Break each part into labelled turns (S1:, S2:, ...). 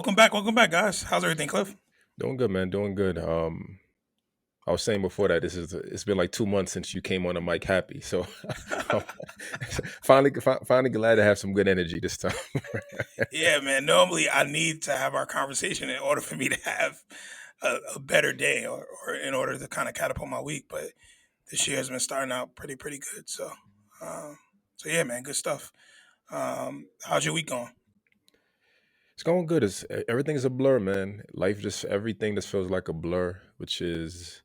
S1: Welcome back, guys. How's everything, Cliff?
S2: Doing good, man. Doing good. I was saying before that it's been like 2 months since you came on the mic happy, so I'm finally glad to have some good energy this time.
S1: Yeah, man. Normally, I need to have our conversation in order for me to have a better day, or in order to kind of catapult my week. But this year has been starting out pretty good. Um, so yeah, man, good stuff. How's your week going?
S2: It's going good. Everything's a blur, man. Life just everything just feels like a blur, which is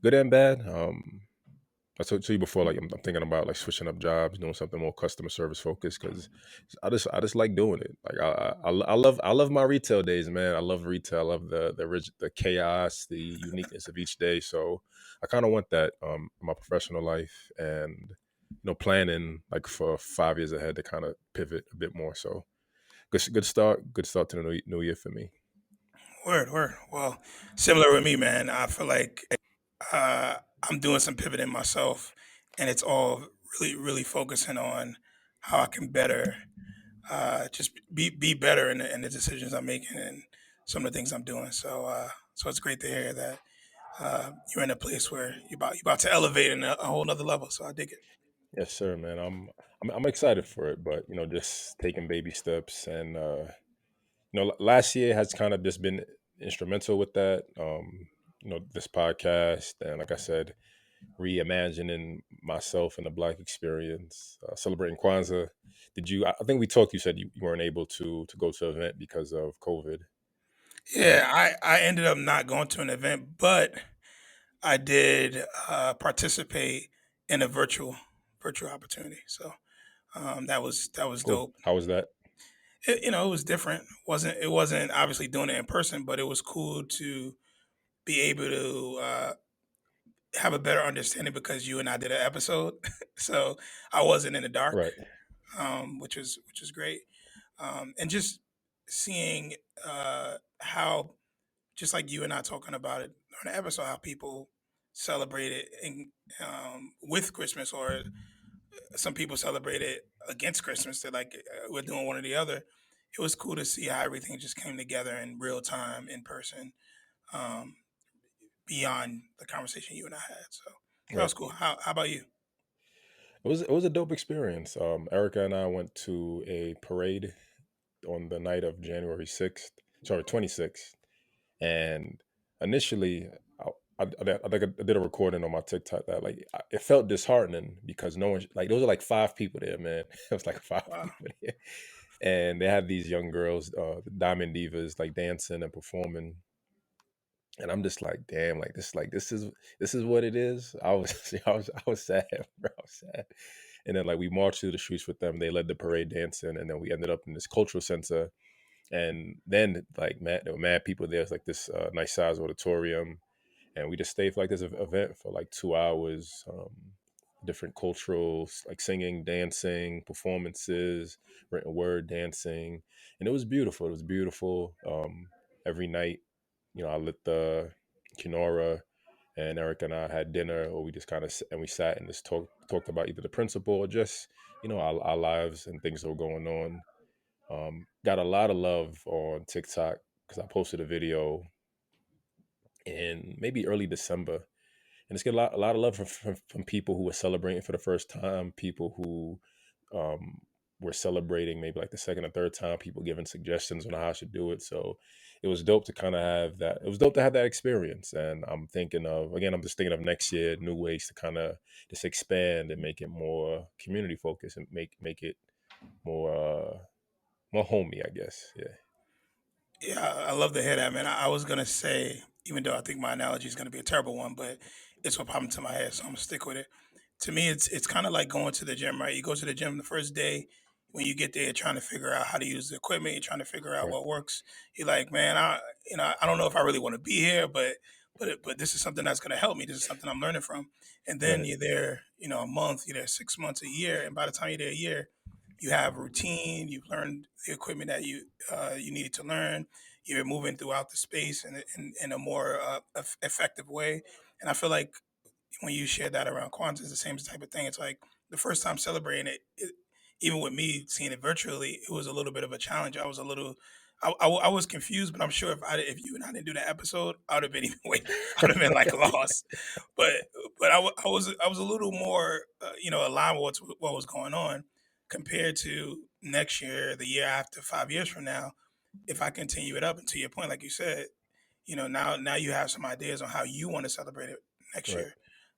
S2: good and bad. I told you before, like I'm thinking about like switching up jobs, doing something more customer service focused because I just like doing it. Like I love my retail days, man. I love retail. I love the chaos, the uniqueness of each day. So I kind of want that in my professional life, and planning like for 5 years ahead to kind of pivot a bit more. So good start to the new year for me.
S1: Word. Well, similar with me, man. I feel like uh, I'm doing some pivoting myself, and it's all really focusing on how I can better just be better in the decisions I'm making and some of the things I'm doing. So it's great to hear that you're in a place where you're about to elevate in a whole nother level. So I dig it.
S2: Yes, sir, man. I'm excited for it, but just taking baby steps and last year has kind of just been instrumental with that. This podcast and like I said, reimagining myself and the Black experience, celebrating Kwanzaa. Did you? I think we talked. You said you weren't able to go to an event because of COVID, right?
S1: Yeah, I ended up not going to an event, but I did participate in a virtual opportunity. So that was
S2: Cool.
S1: dope.
S2: How was that?
S1: It was different. It wasn't obviously doing it in person, but it was cool to be able to have a better understanding because you and I did an episode, so I wasn't in the dark,
S2: Right.
S1: which is great, and just seeing how, just like you and I talking about it on the episode, how people celebrate it with Christmas, or some people celebrate it against Christmas. They're like, we're doing one or the other. It was cool to see how everything just came together in real time, in person, um, beyond the conversation you and I had. So that
S2: Right.
S1: was cool. How about you?
S2: It was a dope experience. Erica and I went to a parade on the night of January 6th, sorry, 26th. And initially, I think I did a recording on my TikTok that like it felt disheartening because no one like those are like five people there, man. It was like five
S1: Wow.
S2: people there, and they had these young girls, the Diamond Divas, like dancing and performing. And I'm just like, damn, like this is what it is. I was I was sad, bro. I was sad. And then like we marched through the streets with them. They led the parade dancing, and then we ended up in this cultural center. And then like there were mad people there. It's like this nice size auditorium, and we just stayed for like this event for like 2 hours. Different cultural like singing, dancing, performances, written word dancing, and it was beautiful. It was beautiful. Every night, I lit the Kenora, and Eric and I had dinner, or we just kind of and we sat and just talked about either the principal or just our lives and things that were going on. Got a lot of love on TikTok because I posted a video in maybe early December, and it's get a lot of love from people who were celebrating for the first time, people who um, were celebrating maybe like the second or third time, people giving suggestions on how I should do it. So it was dope to kind of have that. It was dope to have that experience, and I'm just thinking of next year, new ways to kind of just expand and make it more community focused and make it more more homey, I guess. Yeah.
S1: Yeah, I love to hear that, man. I was gonna say, even though I think my analogy is gonna be a terrible one, but it's what popped into my head, so I'm gonna stick with it. To me, it's kind of like going to the gym, right? You go to the gym the first day. When you get there, you're trying to figure out how to use the equipment. You're trying to figure out
S2: Right.
S1: what works. You're like, man, I don't know if I really want to be here, but this is something that's gonna help me. This is something I'm learning from. And then
S2: Right.
S1: you're there, a month. You're there 6 months, a year, and by the time you're there a year, you have a routine. You've learned the equipment that you needed to learn. You're moving throughout the space in a more effective way. And I feel like when you share that around Kwanzaa, it's the same type of thing. It's like the first time celebrating it, even with me seeing it virtually, it was a little bit of a challenge. I was confused, but I'm sure if you and I didn't do that episode, I would have been even I would have been like lost. But I was a little more aligned with what was going on compared to next year, the year after, 5 years from now. If I continue it up, and to your point, like you said, now you have some ideas on how you want to celebrate it next
S2: Right.
S1: year.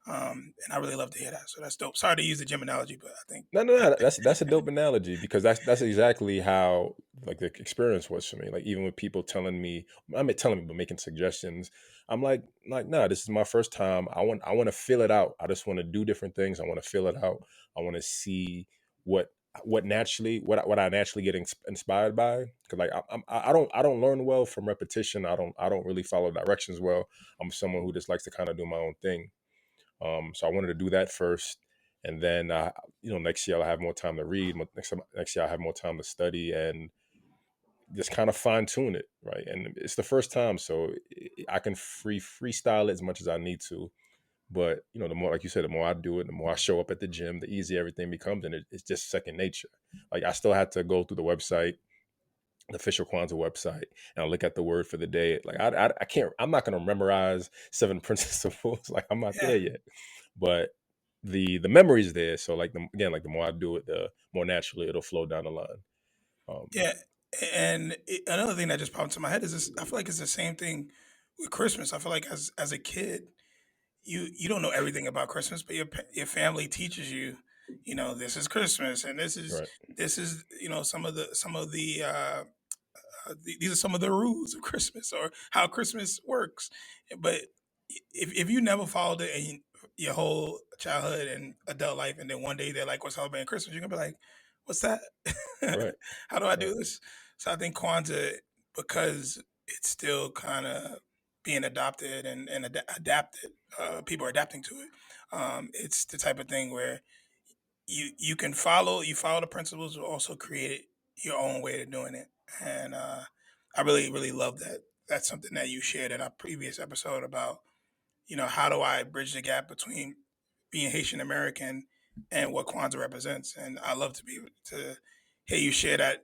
S1: And I really love to hear that. So that's dope. Sorry to use the gym analogy, but I think
S2: No, no, no. That's a dope analogy because that's exactly how like the experience was for me. Like even with people telling me, I mean telling me, but making suggestions, I'm like, no, this is my first time. I want to feel it out. I just want to do different things. I want to feel it out. I want to see what what I naturally get inspired by. Because like I don't learn well from repetition. I don't really follow directions well. I'm someone who just likes to kind of do my own thing. So I wanted to do that first, and then next year I'll have more time to read. Next year I'll have more time to study and just kind of fine tune it, right? And it's the first time, so I can freestyle it as much as I need to. But the more, like you said, the more I do it, the more I show up at the gym, the easier everything becomes, and it's just second nature. Like I still had to go through the website, the official Kwanzaa website, and I look at the word for the day. Like I can't, I'm not gonna memorize seven principles. Like I'm not
S1: yeah,
S2: there yet, but the memory's there. So like again, like the more I do it, the more naturally it'll flow down the line. Um,
S1: yeah. And another thing that just popped into my head is this: I feel like it's the same thing with Christmas. I feel like as a kid, you don't know everything about Christmas, but your family teaches you, this is Christmas, and
S2: right,
S1: this is some of the these are some of the rules of Christmas or how Christmas works. But if you never followed it in your whole childhood and adult life, and then one day they're like, "We're celebrating Christmas," you're gonna be like, "What's that?
S2: right,
S1: How do I
S2: right,
S1: do this?" So I think Kwanzaa, because it's still kind of being adopted and adapted, people are adapting to it. It's the type of thing where you follow the principles, but also create it your own way of doing it. And I really love that. That's something that you shared in our previous episode about, how do I bridge the gap between being Haitian American and what Kwanzaa represents. And I love to be able to hear you share that,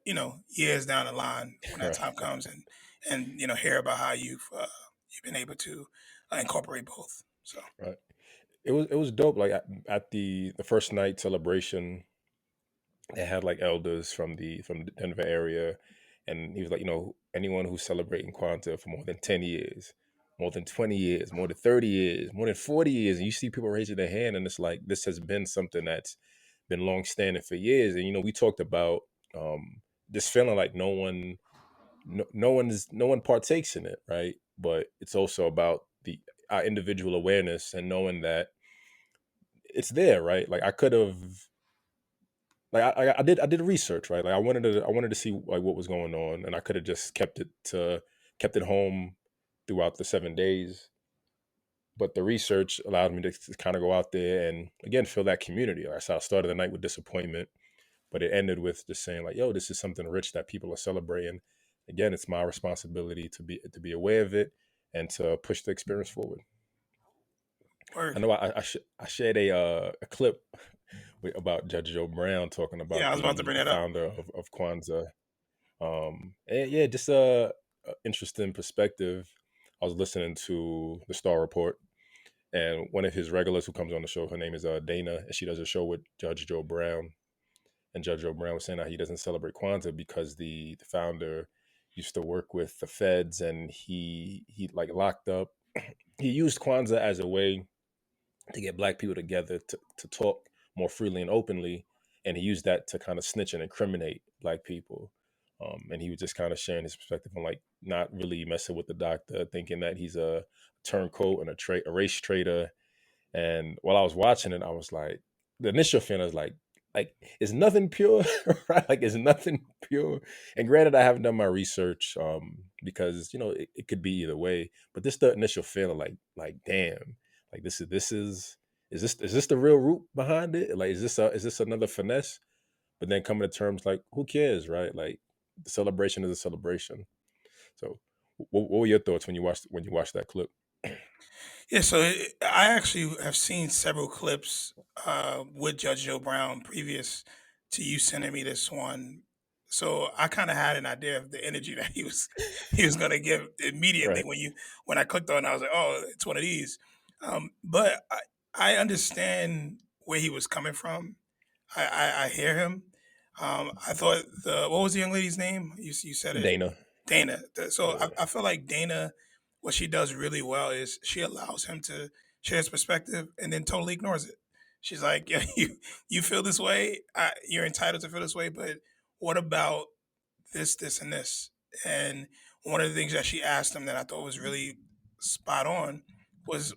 S1: years down the line when that
S2: right,
S1: time comes, and hear about how you've been able to incorporate both. So
S2: right. It was dope. Like at the first night celebration, they had like elders from the Denver area, and he was like, anyone who's celebrating Kwanzaa for more than 10 years, more than 20 years, more than 30 years, more than 40 years, and you see people raising their hand, and it's like this has been something that's been long standing for years. And we talked about this feeling like no one partakes in it, right? But it's also about the our individual awareness and knowing that it's there, right? Like I could have like I did research, right? Like I wanted to see like what was going on, and I could have just kept it home throughout the 7 days. But the research allowed me to kind of go out there and again feel that community. Like I said, I started the night with disappointment, but it ended with just saying like, "Yo, this is something rich that people are celebrating." Again, it's my responsibility to be aware of it and to push the experience forward. I
S1: word.
S2: know I shared a clip about Judge Joe Brown talking
S1: Yeah,
S2: about
S1: I was about to
S2: the
S1: bring
S2: the
S1: that up.
S2: founder of Kwanzaa. And yeah, just a interesting perspective. I was listening to the Star Report, and one of his regulars who comes on the show, her name is Dana, and she does a show with Judge Joe Brown. And Judge Joe Brown was saying how he doesn't celebrate Kwanzaa because the founder used to work with the feds, and he like locked up. He used Kwanzaa as a way to get black people together to talk more freely and openly. And he used that to kind of snitch and incriminate black people. And he was just kind of sharing his perspective on like not really messing with the doctor, thinking that he's a turncoat and a race traitor. And while I was watching it, I was like, the initial feeling is like, is nothing pure, right? Like, is nothing pure? And granted, I haven't done my research because it could be either way. But this the initial feeling, like, damn, like is this the real root behind it? Like, is this another finesse? But then coming to terms like, who cares, right? Like, the celebration is a celebration. So, what were your thoughts when you watched that clip?
S1: Yeah, so I actually have seen several clips with Judge Joe Brown previous to you sending me this one. So I kind of had an idea of the energy that he was going to give immediately
S2: Right.
S1: when I clicked on it. I was like, oh, it's one of these. But I understand where he was coming from. I hear him. I thought what was the young lady's name? You said it,
S2: Dana.
S1: Dana. So
S2: Yeah.
S1: I feel like Dana, what she does really well is she allows him to share his perspective and then totally ignores it. She's like, yeah, you feel this way. You're entitled to feel this way, but what about this, and this? And one of the things that she asked him that I thought was really spot on was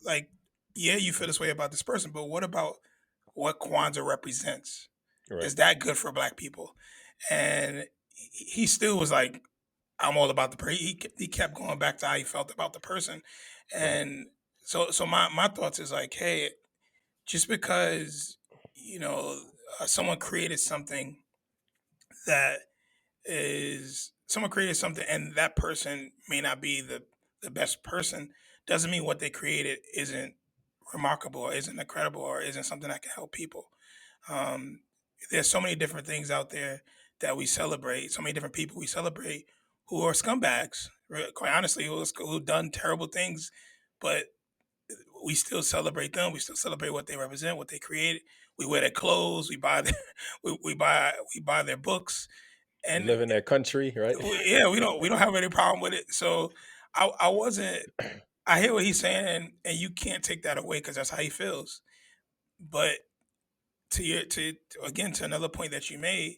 S1: like, yeah, you feel this way about this person, but what about what Kwanzaa represents?
S2: Right.
S1: Is that good for Black people? And he still was like, I'm all about the person. He kept going back to how he felt about the person,
S2: Right.
S1: and so my thoughts is like, hey, just because you know someone created something that is someone created something and that person may not be the best person doesn't mean what they created isn't remarkable or isn't incredible or isn't something that can help people. um, there's so many different things out there that we celebrate, so many different people we celebrate who are scumbags, quite honestly, who've done terrible things, but we still celebrate them. We still celebrate what they represent, what they created. We wear their clothes. We buy their, we buy their books,
S2: We
S1: and
S2: live in that country, right?
S1: yeah, we don't have any problem with it. So I wasn't. I hear what he's saying, and you can't take that away because that's how he feels. But to again to another point that you made,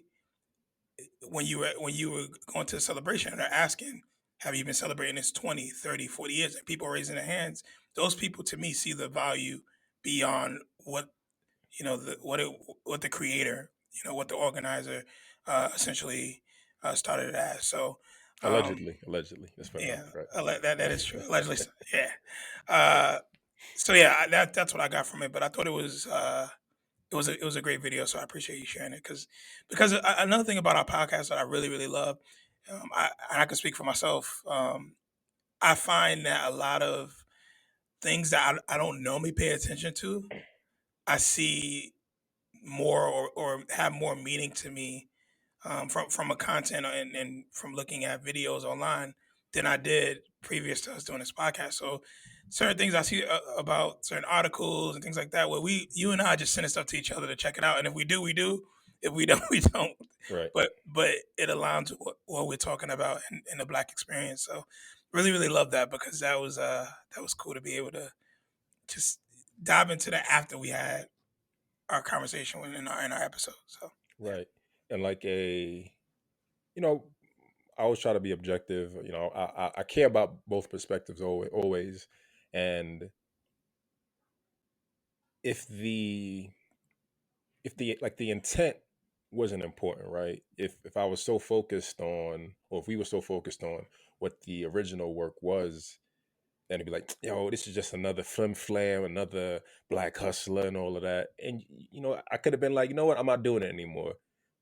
S1: when you were going to a celebration and they're asking, have you been celebrating this 20, 30, 40 years? And people are raising their hands. Those people to me see the value beyond what what the creator, what the organizer essentially started it as. So
S2: Allegedly. Let's put it out
S1: yeah,
S2: right.
S1: that is true. Allegedly, yeah. Uh, so yeah, that's what I got from it. But I thought it was a great video. So I appreciate you sharing it because another thing about our podcast that I really really love, and I can speak for myself. I find that a lot of things that I don't normally pay attention to, I see more or have more meaning to me from a content and from looking at videos online than I did previous to us doing this podcast. So certain things I see about certain articles and things like that, where you and I just send stuff to each other to check it out, and if we do, we do. If we don't, we don't.
S2: Right.
S1: But it aligns with what we're talking about in the Black experience. So really, really love that because that was cool to be able to just dive into that after we had our conversation in our episode. So yeah.
S2: Right. And like you know, I always try to be objective. I care about both perspectives always. And if the like the intent wasn't important, right? If I was so focused on, or if we were so focused on what the original work was, then it'd be like, yo, this is just another flim flam, another black hustler, and all of that. And I could have been like, you know what, I'm not doing it anymore.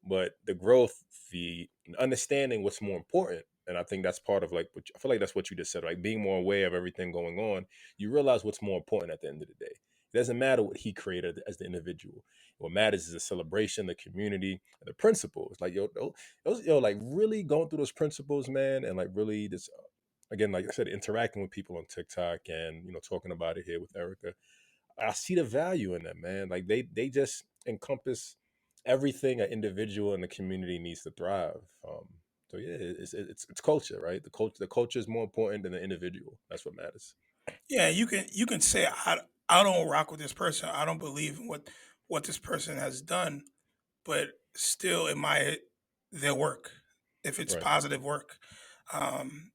S2: But the growth, the understanding what's more important, and I think that's part of like I feel like that's what you just said, like being more aware of everything going on. You realize what's more important at the end of the day. It doesn't matter what he created as the individual. What matters is the celebration, the community, and the principles. Like like really going through those principles, man, and like really this again, like I said, interacting with people on TikTok and talking about it here with Erica. I see the value in them, man. Like they just encompass everything an individual in the community needs to thrive. So yeah, it's culture, right? The culture is more important than the individual. That's what matters.
S1: Yeah, you can say I don't rock with this person. I don't believe in what this person has done, but still admire their work if it's
S2: Right.
S1: positive work. Um,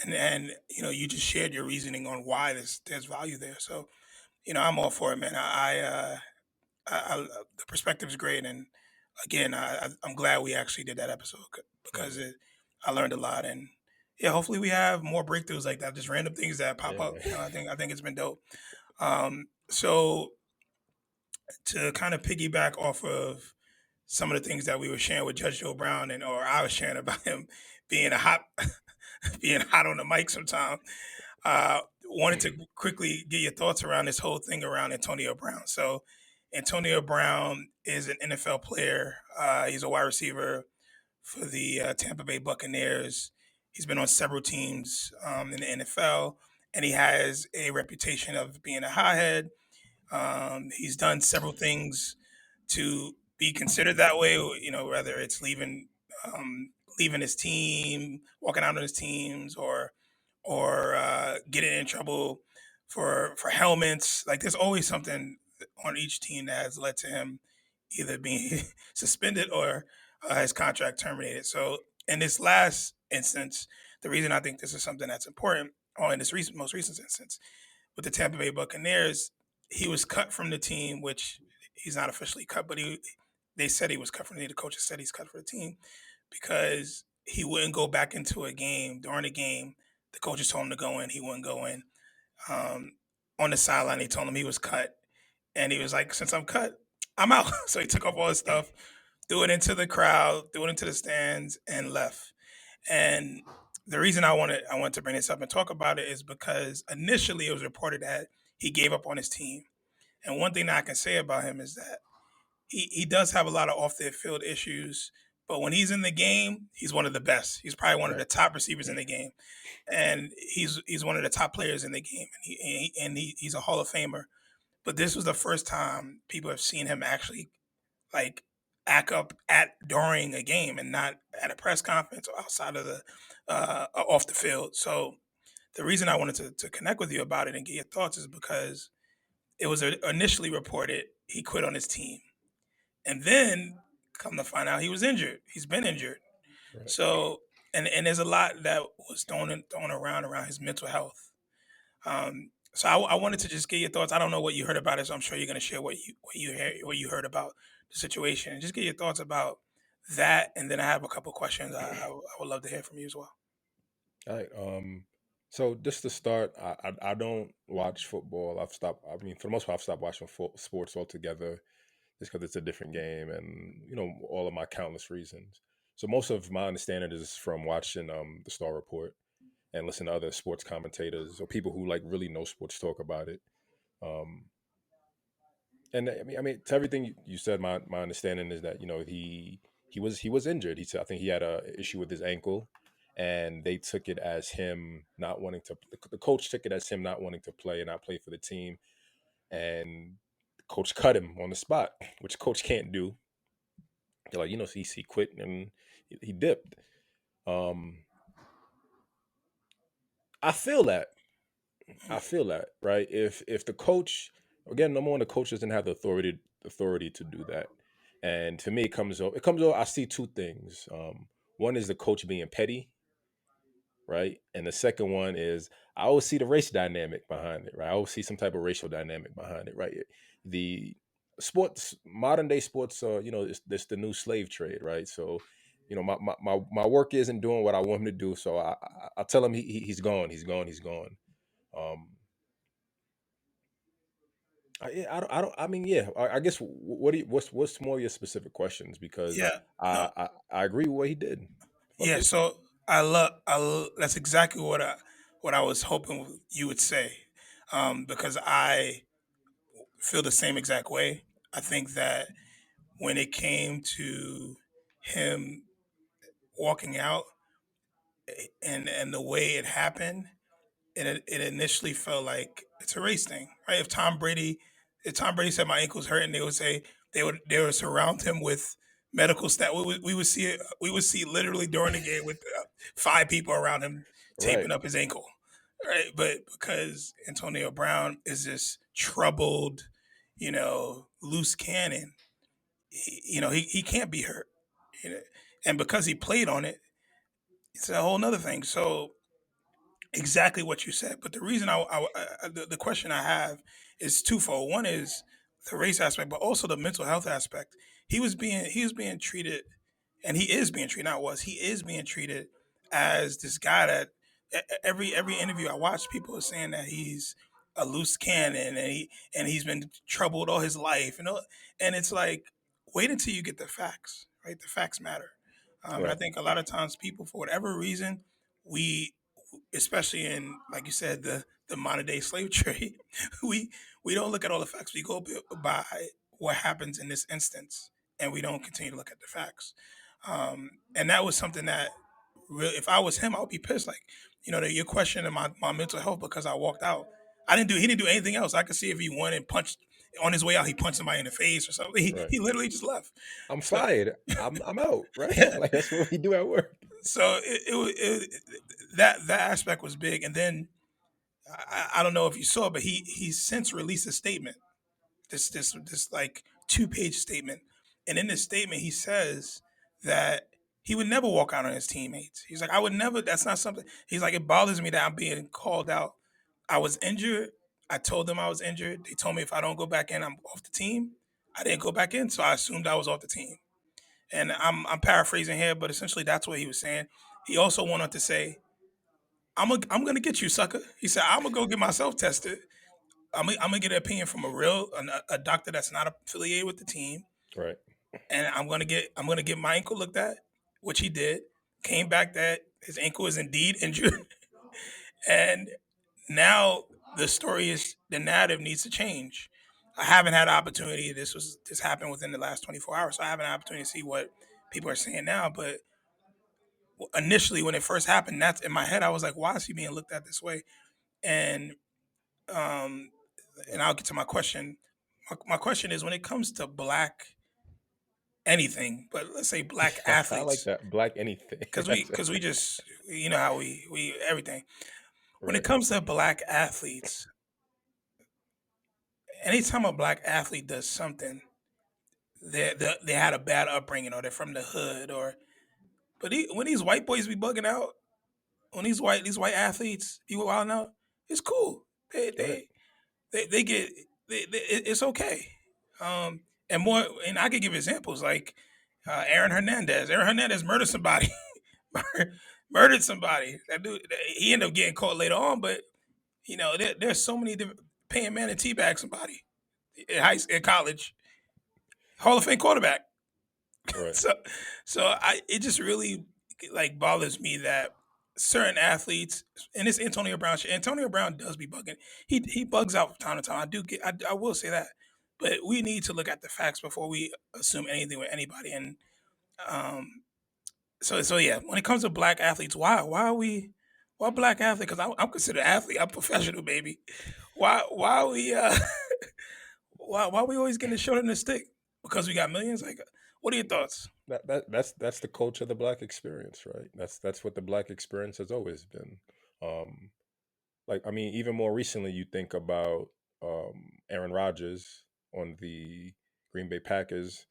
S1: and you just shared your reasoning on why there's value there. So I'm all for it, man. The perspective is great, and again, I'm glad we actually did that episode
S2: Right.
S1: because I learned a lot, and yeah, hopefully we have more breakthroughs like that, just random things that pop
S2: Yeah,
S1: up.
S2: man.
S1: I think it's been dope. So to kind of piggyback off of some of the things that we were sharing with Judge Joe Brown or I was sharing about him being a hot being hot on the mic sometime. Wanted to quickly get your thoughts around this whole thing around Antonio Brown. So Antonio Brown is an NFL player. He's a wide receiver for the Tampa Bay Buccaneers. He's been on several teams in the NFL, and he has a reputation of being a hothead. He's done several things to be considered that way. You know, whether it's leaving his team, walking out on his teams, or getting in trouble for helmets. Like there's always something on each team that has led to him either being suspended or his contract terminated. So in this last instance, the reason I think this is something that's important, or in this most recent instance with the Tampa Bay Buccaneers, he was cut from the team, which he's not officially cut, but they said he was cut from the team. The coaches said he's cut for the team because he wouldn't go back into a game during the game. The coaches told him to go in. He wouldn't go in. Um, on the sideline, they told him he was cut, and he was like, "Since I'm cut, I'm out." So he took off all his stuff, threw it into the crowd, threw it into the stands, and left. And the reason I wanted to bring this up and talk about it is because initially it was reported that he gave up on his team. And one thing that I can say about him is that he does have a lot of off the field issues, but when he's in the game, he's one of the best. He's probably one of
S2: Right.
S1: the top receivers in the game, and he's one of the top players in the game, he's a Hall of Famer. But this was the first time people have seen him actually like act up at during a game and not at a press conference or outside of the off the field. So the reason I wanted to connect with you about it and get your thoughts is because it was initially reported he quit on his team, and then come to find out he was injured. He's been injured.
S2: Right.
S1: So and there's a lot that was thrown around his mental health. So I wanted to just get your thoughts. I don't know what you heard about it, so I'm sure you're going to share what you heard about the situation, and just get your thoughts about that. And then I have a couple questions I would love to hear from you as well.
S2: All right. So just to start, I don't watch football. I've stopped. I mean, for the most part, I've stopped watching sports altogether, just because it's a different game, and all of my countless reasons. So most of my understanding is from watching the Star Report and listen to other sports commentators or people who like really know sports talk about it. Um, and I mean, to everything you said, my understanding is that he was injured. He said I think he had a issue with his ankle, and they took it as him not wanting to. The coach took it as him not wanting to play and not play for the team, and the coach cut him on the spot, which coach can't do. They're like, he quit and he dipped. Um, I feel that. I feel that, right? If the coach, again, number one, the coach doesn't have the authority to do that. And to me, it comes over. I see two things. One is the coach being petty, right? And the second one is I always see the race dynamic behind it, right? I always see some type of racial dynamic behind it, right? The sports, modern day sports, it's the new slave trade, right? So, my work isn't doing what I want him to do, so I tell him he's gone, he's gone, he's gone. Um, I don't. I mean, yeah. I guess what's more of your specific questions, because
S1: Yeah, no,
S2: I agree with what he did. Fuck
S1: yeah.
S2: it.
S1: So that's exactly what I was hoping you would say, because I feel the same exact way. I think that when it came to him walking out and the way it happened, it initially felt like it's a race thing, right? If Tom Brady said my ankle's hurting, they would say they would surround him with medical staff. We would see literally during the game with 5 people around him
S2: Right,
S1: taping up his ankle, right? But because Antonio Brown is this troubled, loose cannon, he can't be hurt, you know, and because he played on it, it's a whole nother thing. So exactly what you said. But the reason the question I have is twofold. One is the race aspect, but also the mental health aspect. He was being treated, and he is being treated. Not was he is being treated as this guy that every interview I watch, people are saying that he's a loose cannon and he's been troubled all his life. And it's like wait until you get the facts. Right, the facts matter. And I
S2: right,
S1: think a lot of times people, for whatever reason, we especially in like you said the modern day slave trade, we we don't look at all the facts. We go by what happens in this instance, and we don't continue to look at the facts. And that was something that, really, if I was him, I would be pissed. Like, that you're questioning my mental health because I walked out. He didn't do anything else. I could see if he went and punched on his way out, he punched somebody in the face or something. He,
S2: Right.
S1: he literally just left.
S2: I'm
S1: So
S2: fired. I'm out. Right.
S1: yeah,
S2: Like that's what we do at work.
S1: so that aspect was big. And then I don't know if you saw, but he's since released a statement. This like 2-page statement, and in this statement he says that he would never walk out on his teammates. He's like, I would never. That's not something. He's like, it bothers me that I'm being called out. I was injured. I told them I was injured. They told me if I don't go back in, I'm off the team. I didn't go back in, so I assumed I was off the team. And I'm paraphrasing here, but essentially that's what he was saying. He also went on to say, I'm gonna get you, sucker. He said, I'm gonna go get myself tested. I'm gonna get an opinion from a doctor that's not affiliated with the team,
S2: Right.
S1: and I'm gonna get my ankle looked at, which he did. Came back that his ankle is indeed injured, and now the narrative needs to change. I haven't had an opportunity. This happened within the last 24 hours, so I haven't had an opportunity to see what people are saying now. But initially, when it first happened, that's in my head. I was like, why is he being looked at this way? And um, and I'll get to my question. My question is, when it comes to black anything, but let's say black
S2: I like
S1: athletes,
S2: that. Black anything.
S1: because we just, how we everything. When it
S2: Right.
S1: comes to black athletes, anytime a black athlete does something, they had a bad upbringing, or they're from the hood, when these white boys be bugging out, when these white athletes be wilding out, it's cool. They
S2: Right.
S1: they they get it's okay. Um, and I could give examples like Aaron Hernandez. Aaron Hernandez murdered somebody, murdered somebody. That dude, he ended up getting caught later on, but there's so many different, paying man to teabag somebody in college, Hall of Fame quarterback.
S2: Right.
S1: So it just really like bothers me that certain athletes, and it's Antonio Brown shit. Antonio Brown does be bugging. He bugs out from time to time. I will say that, but we need to look at the facts before we assume anything with anybody. And um, so yeah, when it comes to black athletes, why are we why black athlete? Because I'm considered an athlete. I'm professional, baby. Why are we why we always getting the short end of the stick? Because we got millions. Like, what are your thoughts?
S2: That's the culture of the black experience, right? That's what the black experience has always been. Um, like I mean, even more recently, you think about Aaron Rodgers on the Green Bay Packers.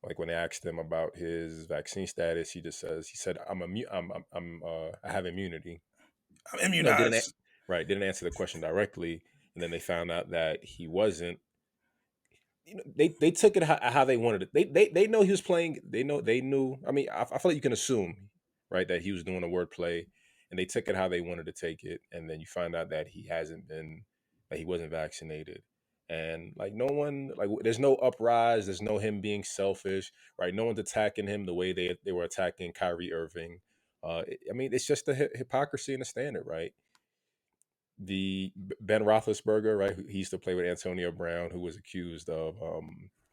S2: Like when they asked him about his vaccine status, he said I have immunity.
S1: I'm
S2: You know, didn't
S1: immunized.
S2: didn't answer the question directly, and then they found out that he wasn't. They took it how they wanted it. They know he was playing. They knew. I mean, I feel like you can assume, right, that he was doing a wordplay, and they took it how they wanted to take it. And then you find out that that he wasn't vaccinated, and like no one, like there's no uprise, there's no him being selfish, right? No one's attacking him the way they were attacking Kyrie Irving. I mean, it's just the hypocrisy and the standard, right? Ben Roethlisberger, right? He used to play with Antonio Brown, who was accused of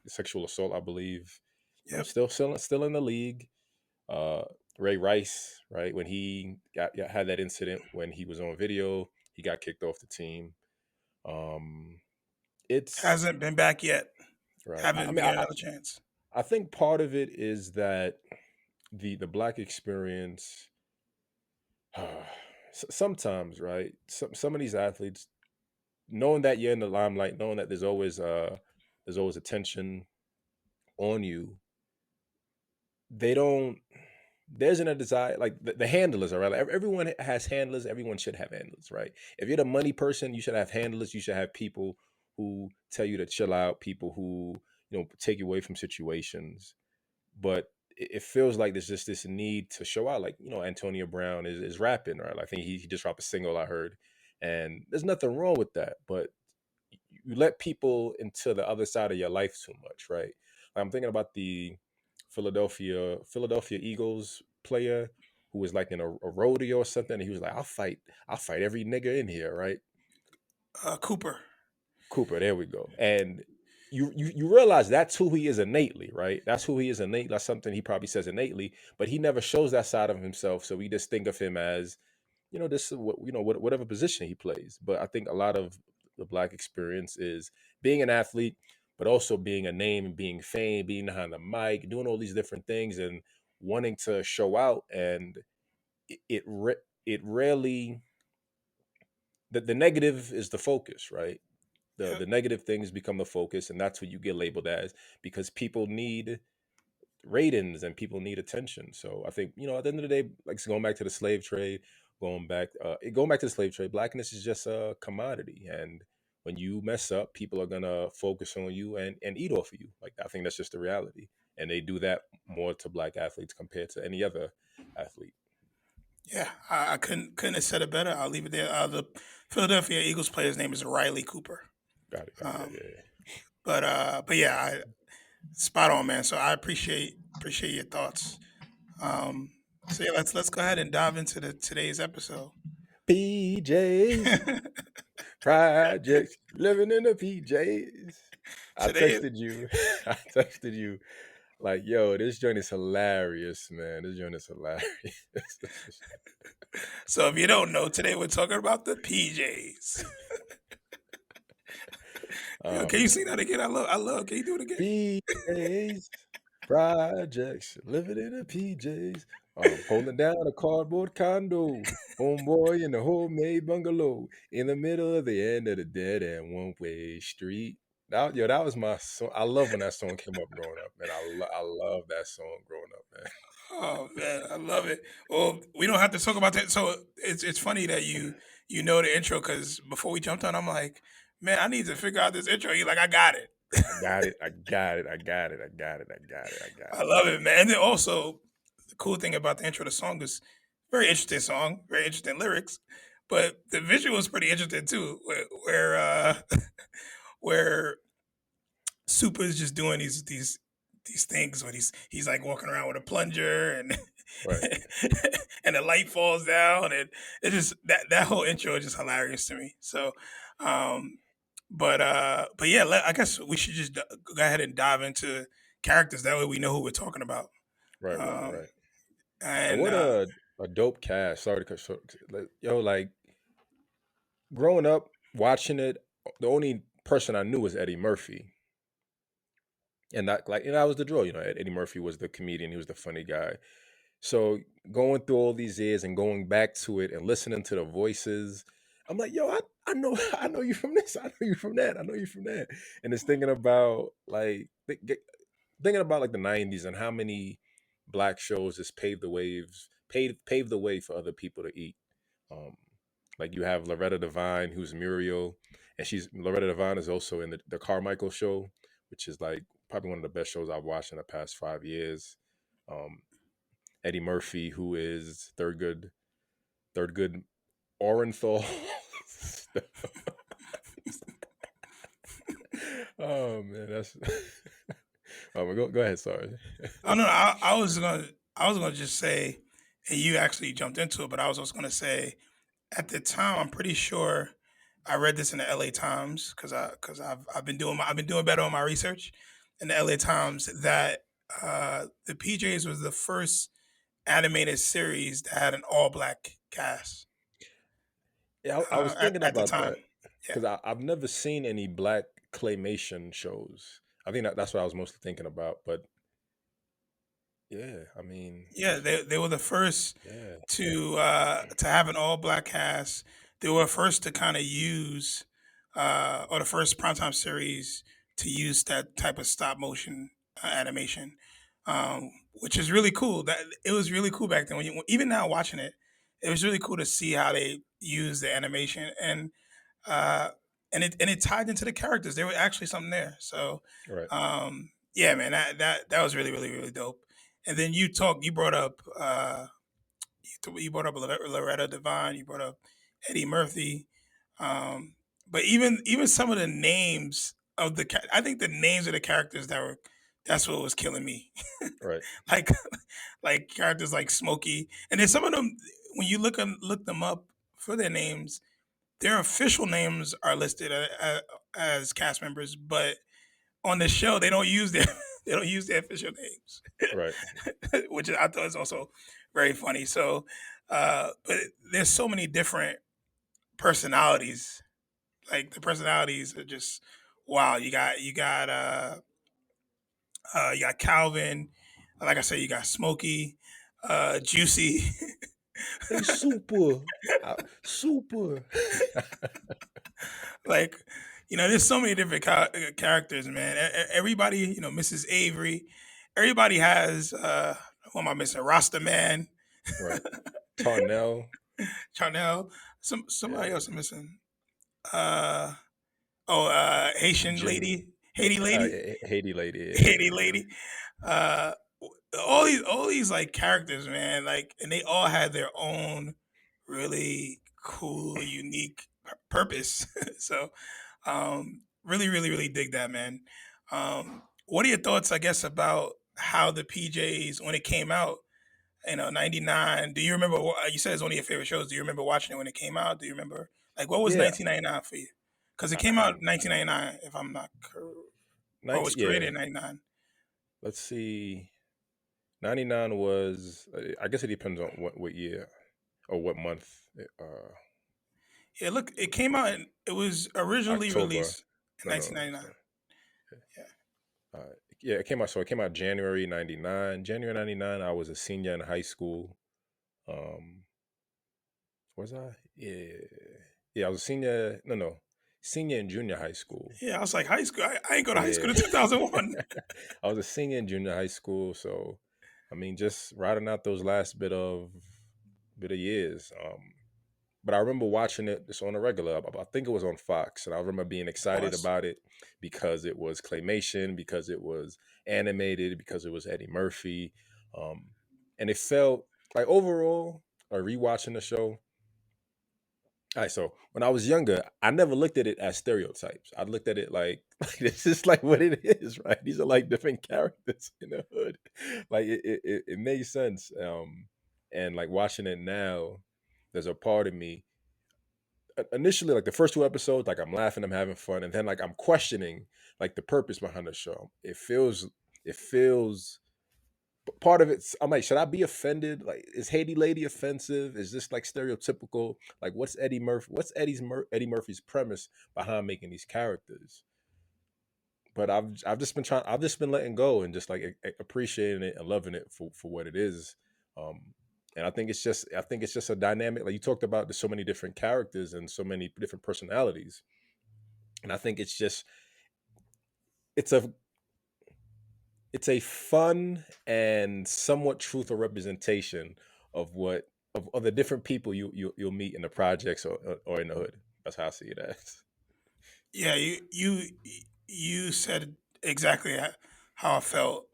S2: sexual assault, I believe. You know,
S1: Yep.
S2: still in the league. Uh, Ray Rice, right? When he had that incident when he was on video, he got kicked off the team. Um, it's
S1: Hasn't been back yet.
S2: right.
S1: Haven't been given another chance.
S2: I think part of it is that the black experience. Sometimes, right? Some of these athletes, knowing that you're in the limelight, knowing that there's always attention on you, they don't there isn't a desire like the handlers, all right? Like, everyone has handlers, everyone should have handlers, right? If you're the money person, you should have handlers, you should have people who tell you to chill out, people who, take you away from situations. But it feels like there's just this need to show out. Like, Antonio Brown is rapping, right? I think he just dropped a single I heard. And there's nothing wrong with that. But you let people into the other side of your life too much, right? I'm thinking about the Philadelphia Eagles player who was like in a rodeo or something. And he was like, I'll fight every nigga in here, right?
S1: Cooper.
S2: Cooper, there we go. And you realize that's who he is innately, right? That's who he is innately. That's something he probably says innately, but he never shows that side of himself. So we just think of him as, this is what whatever position he plays. But I think a lot of the black experience is being an athlete, but also being a name and being fame, being behind the mic, doing all these different things, and wanting to show out. And it rarely the negative is the focus, right? the
S1: Yep.
S2: the negative things become the focus, and that's what you get labeled as, because people need ratings and people need attention. So I think, at the end of the day, like going back to the slave trade, going back to the slave trade, blackness is just a commodity, and when you mess up, people are gonna focus on you and eat off of you. Like, I think that's just the reality, and they do that more to black athletes compared to any other athlete.
S1: Yeah, I couldn't have said it better. I'll leave it there. The Philadelphia Eagles player's name is Riley Cooper.
S2: Got it, got it. Yeah,
S1: Um,
S2: yeah, yeah.
S1: but yeah, spot on, man. So I appreciate your thoughts. Um, so yeah, let's go ahead and dive into today's episode.
S2: PJs projects, living in the PJs. I
S1: Today,
S2: texted you. I texted you like, yo, this joint is hilarious, man. This joint is hilarious.
S1: so if you don't know, today we're talking about the PJs. Yo,
S2: Oh
S1: can you sing
S2: man.
S1: that again? I love. Can you do it again?
S2: PJs, projects, living in the PJs. Holding down a cardboard condo. Homeboy in the homemade bungalow. In the middle of the end of the dead end one-way street. That was my song. I love when that song came up growing up, man. I love that song growing up, man.
S1: Oh man, I love it. Well, we don't have to talk about that. So it's funny that you know the intro, because before we jumped on, I'm like, man, I need to figure out this intro. You're like, I got it.
S2: I got it. I got it. I got it. I got it. I got it. I got
S1: I
S2: it.
S1: love it, man. And then also, the cool thing about the intro to the song is very interesting song, very interesting lyrics, but the visual is pretty interesting too. Where Super is just doing these things when he's like walking around with a plunger and
S2: Right.
S1: and the light falls down, and it just that whole intro is just hilarious to me. So, um, but yeah, I guess we should just go ahead and dive into characters. That way we know who we're talking about.
S2: Right. Right.
S1: Um,
S2: Right. And
S1: and
S2: what a dope cast. Sorry to cut short. Yo, like growing up watching it, the only person I knew was Eddie Murphy. And that was the draw. Eddie Murphy was the comedian. He was the funny guy. So going through all these years and going back to it and listening to the voices, I'm like, yo, I know I know you from this. I know you from that. I know you from that. And it's thinking about thinking about like the '90s and how many black shows just paved the way for other people to eat. Um, like you have Loretta Devine, who's Muriel, and Loretta Devine is also in the Carmichael show, which is like probably one of the best shows I've watched in the past 5 years. Um, Eddie Murphy, who is Thurgood Orenthal. Oh man, that's oh, go ahead. Sorry.
S1: I don't know. I was gonna just say, and you actually jumped into it, but I was also gonna say at the time, I'm pretty sure I read this in the LA Times because I've been doing better on my research in the LA Times that the PJs was the first animated series that had an all black cast
S2: Yeah, I was thinking
S1: at the
S2: about
S1: time.
S2: that
S1: Yeah,
S2: because I've never seen any black claymation shows. I think that's what I was mostly thinking about. But yeah, I mean,
S1: yeah, they were the first
S2: yeah,
S1: to have an all black cast. They were first to kind of use or the first primetime series to use that type of stop motion animation, which is really cool. That it was really cool back then. Even now watching it, it was really cool to see how they use the animation uh, and it tied into the characters. There was actually something there. So
S2: right,
S1: yeah, man, that was really really really dope. And then you brought up you brought up Loretta Devine, you brought up Eddie Murphy, um, but even some of the names of I think the names of the characters that's what was killing me.
S2: right,
S1: like like characters like Smokey, and then some of them when you look them up for their names, their official names are listed as cast members, but on the show they don't use their they don't use their official names,
S2: Right.
S1: which I thought is also very funny. So, but there's so many different personalities. Like the personalities are just wow. You got Calvin. Like I said, you got Smokey, Juicy.
S2: Hey, super, super.
S1: Like, there's so many different characters, man. Everybody, Mrs. Avery. Everybody has. Who am I missing? Rasta Man,
S2: Right. Tarnell.
S1: Chanel. Somebody
S2: Yeah.
S1: else I'm missing. Uh Haitian
S2: Jim.
S1: lady, Haiti lady,
S2: Haiti lady.
S1: Haiti
S2: Yeah.
S1: lady. Uh, all these like characters, man. Like, and they all had their own really cool, unique purpose. So, really, really, really dig that, man. What are your thoughts, I guess, about how the PJs when it came out? '99. Do you remember? You said it's one of your favorite shows. Do you remember watching it when it came out? Do you remember like what was
S2: Yeah.
S1: 1999 for you? Because it
S2: I,
S1: came
S2: I,
S1: out 1999, if I'm not or it
S2: 19,
S1: was created
S2: yeah.
S1: in '99.
S2: Let's see. 99 was. I guess it depends on what year or what month.
S1: Yeah, look, it came out. It was originally
S2: October.
S1: released in
S2: No, no, no.
S1: 1999.
S2: Sorry.
S1: Yeah.
S2: Yeah, it came out. So it came out January '99. January '99. I was a senior in high school. Um, was I? Yeah, yeah. I was a senior. No, no, senior in junior high school.
S1: Yeah, I was like high school. I ain't go to high
S2: Yeah,
S1: school in 2001.
S2: I was a senior in junior high school. So, I mean, just riding out those last bit of years. But I remember watching it just on a regular. I think it was on Fox, and I remember being
S1: It
S2: excited
S1: was.
S2: about it because it was claymation, because it was animated, because it was Eddie Murphy, um, and it felt like overall, like rewatching the show. All right, so when I was younger, I never looked at it as stereotypes. I looked at it like, like this is like what it is, right? These are like different characters in the hood. Like it made sense. And like watching it now, there's a part of me initially like the first two episodes like I'm laughing, I'm having fun, and then like I'm questioning like the purpose behind the show. It feels part of it. I'm like, should I be offended? Like, is Haiti lady offensive? Is this like stereotypical? Like, what's Eddie Murphy's premise behind making these characters? But I've just been letting go and just like appreciating it and loving it for what it is. um and I think it's just a dynamic, like you talked about. There's so many different characters and so many different personalities, and I think it's a it's a fun and somewhat truthful representation of of the different people you'll meet in the projects or in the hood. That's how I see it as.
S1: Yeah, you said exactly how I felt.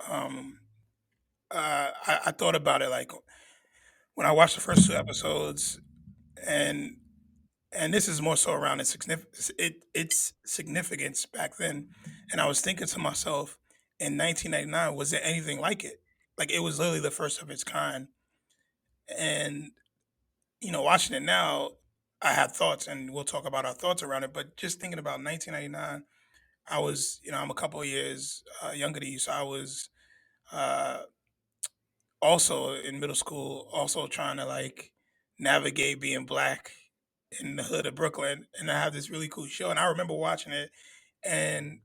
S1: I thought about it like when I watched the first two episodes, and this is more so around its significance back then. And I was thinking to myself, in 1999, was there anything like it? Like it was literally the first of its kind. And watching it now, I had thoughts, and we'll talk about our thoughts around it. But just thinking about 1999, I was, I'm a couple of years younger than you, so I was uh, also in middle school, also trying to like navigate being black in the hood of Brooklyn, and I have this really cool show, and I remember watching it, and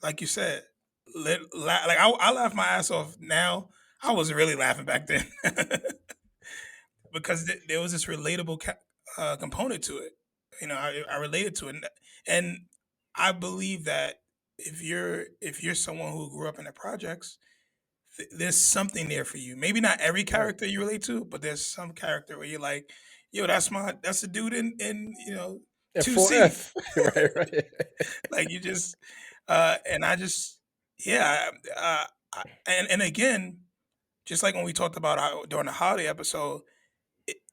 S1: like you said, I laugh my ass off now. I was really laughing back then because there was this relatable component to it. I related to it, and I believe that if you're someone who grew up in the projects, there's something there for you. Maybe not every
S2: Right.
S1: character you relate to, but there's some character where you're like, yo, that's the dude in
S2: And
S1: 2C.
S2: 4F. Right, right.
S1: Like you just and I just yeah, and again, just like when we talked about during the holiday episode,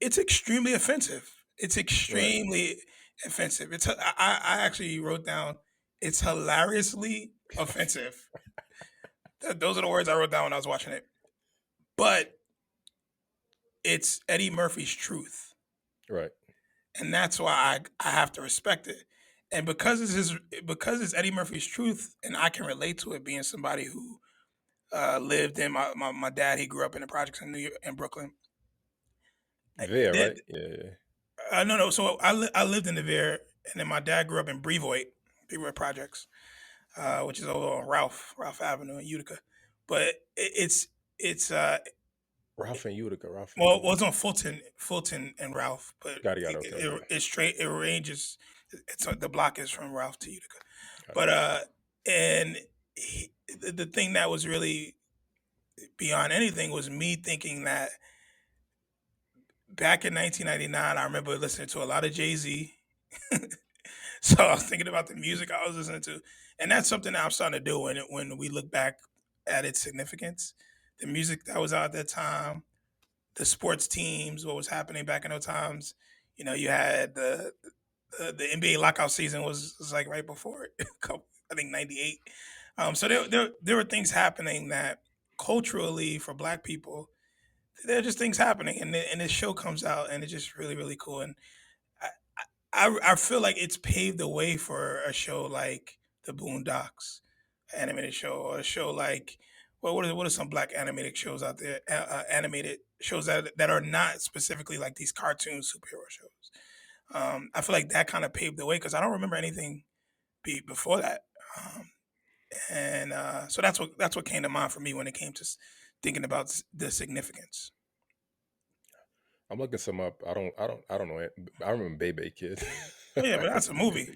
S1: it's extremely offensive. It's
S2: Right.
S1: extremely offensive. I actually wrote down it's hilariously offensive. Those are the words I wrote down when I was watching it. But it's Eddie Murphy's truth,
S2: Right.
S1: and that's why I have to respect it. And because it's Eddie Murphy's truth, and I can relate to it, being somebody who lived in my dad. He grew up in the projects in New York, in Brooklyn.
S2: There,
S1: That
S2: right? Yeah, yeah.
S1: no. So I lived in the Veer, and then my dad grew up in Brevoort Projects, which is over on Ralph Avenue in Utica. But it's
S2: Ralph and Utica, Ralph and
S1: well, it
S2: Utica.
S1: was on Fulton and Ralph, but
S2: Got it. Okay, okay.
S1: it's straight. It ranges. It's the block is from Ralph to Utica,
S2: Got it.
S1: but and the thing that was really beyond anything was me thinking that back in 1999, I remember listening to a lot of Jay-Z. So I was thinking about the music I was listening to, and that's something that I'm starting to do when we look back at its significance. The music that was out at that time, the sports teams, what was happening back in those times. You know, you had the NBA lockout season was like right before it, I think '98. So there were things happening that culturally for Black people, there are just things happening, and this show comes out, and it's just really cool. And I, I feel like it's paved the way for a show like the Boondocks animated show, or a show like, well, what are some Black animated shows out there? Animated shows that are not specifically like these cartoon superhero shows. I feel like that kind of paved the way because I don't remember anything before that. Um, and so that's what came to mind for me when it came to thinking about the significance.
S2: I'm looking some up. I don't know. I remember Bebe Kid.
S1: Oh yeah, but that's a movie.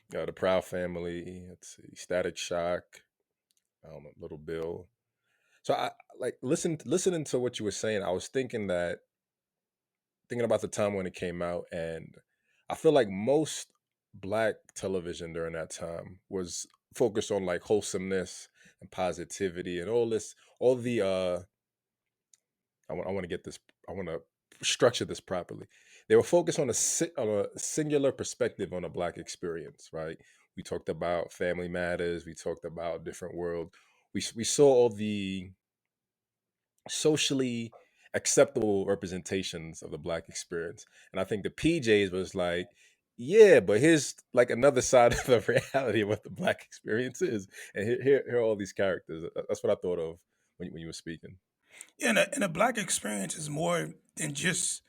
S2: The Proud Family. Let's see, Static Shock. I don't know, Little Bill. So I like listening to what you were saying. I was thinking about the time when it came out, and I feel like most Black television during that time was focused on like wholesomeness and positivity and all the I want to get this. I want to structure this properly. They were focused on on a singular perspective on a Black experience, right? We talked about family matters. We talked about different world. We saw all the socially acceptable representations of the Black experience, and I think the PJs was like, yeah, but here's like another side of the reality of what the Black experience is, and here are all these characters. That's what I thought of when you were speaking.
S1: Yeah, and a Black experience is more than just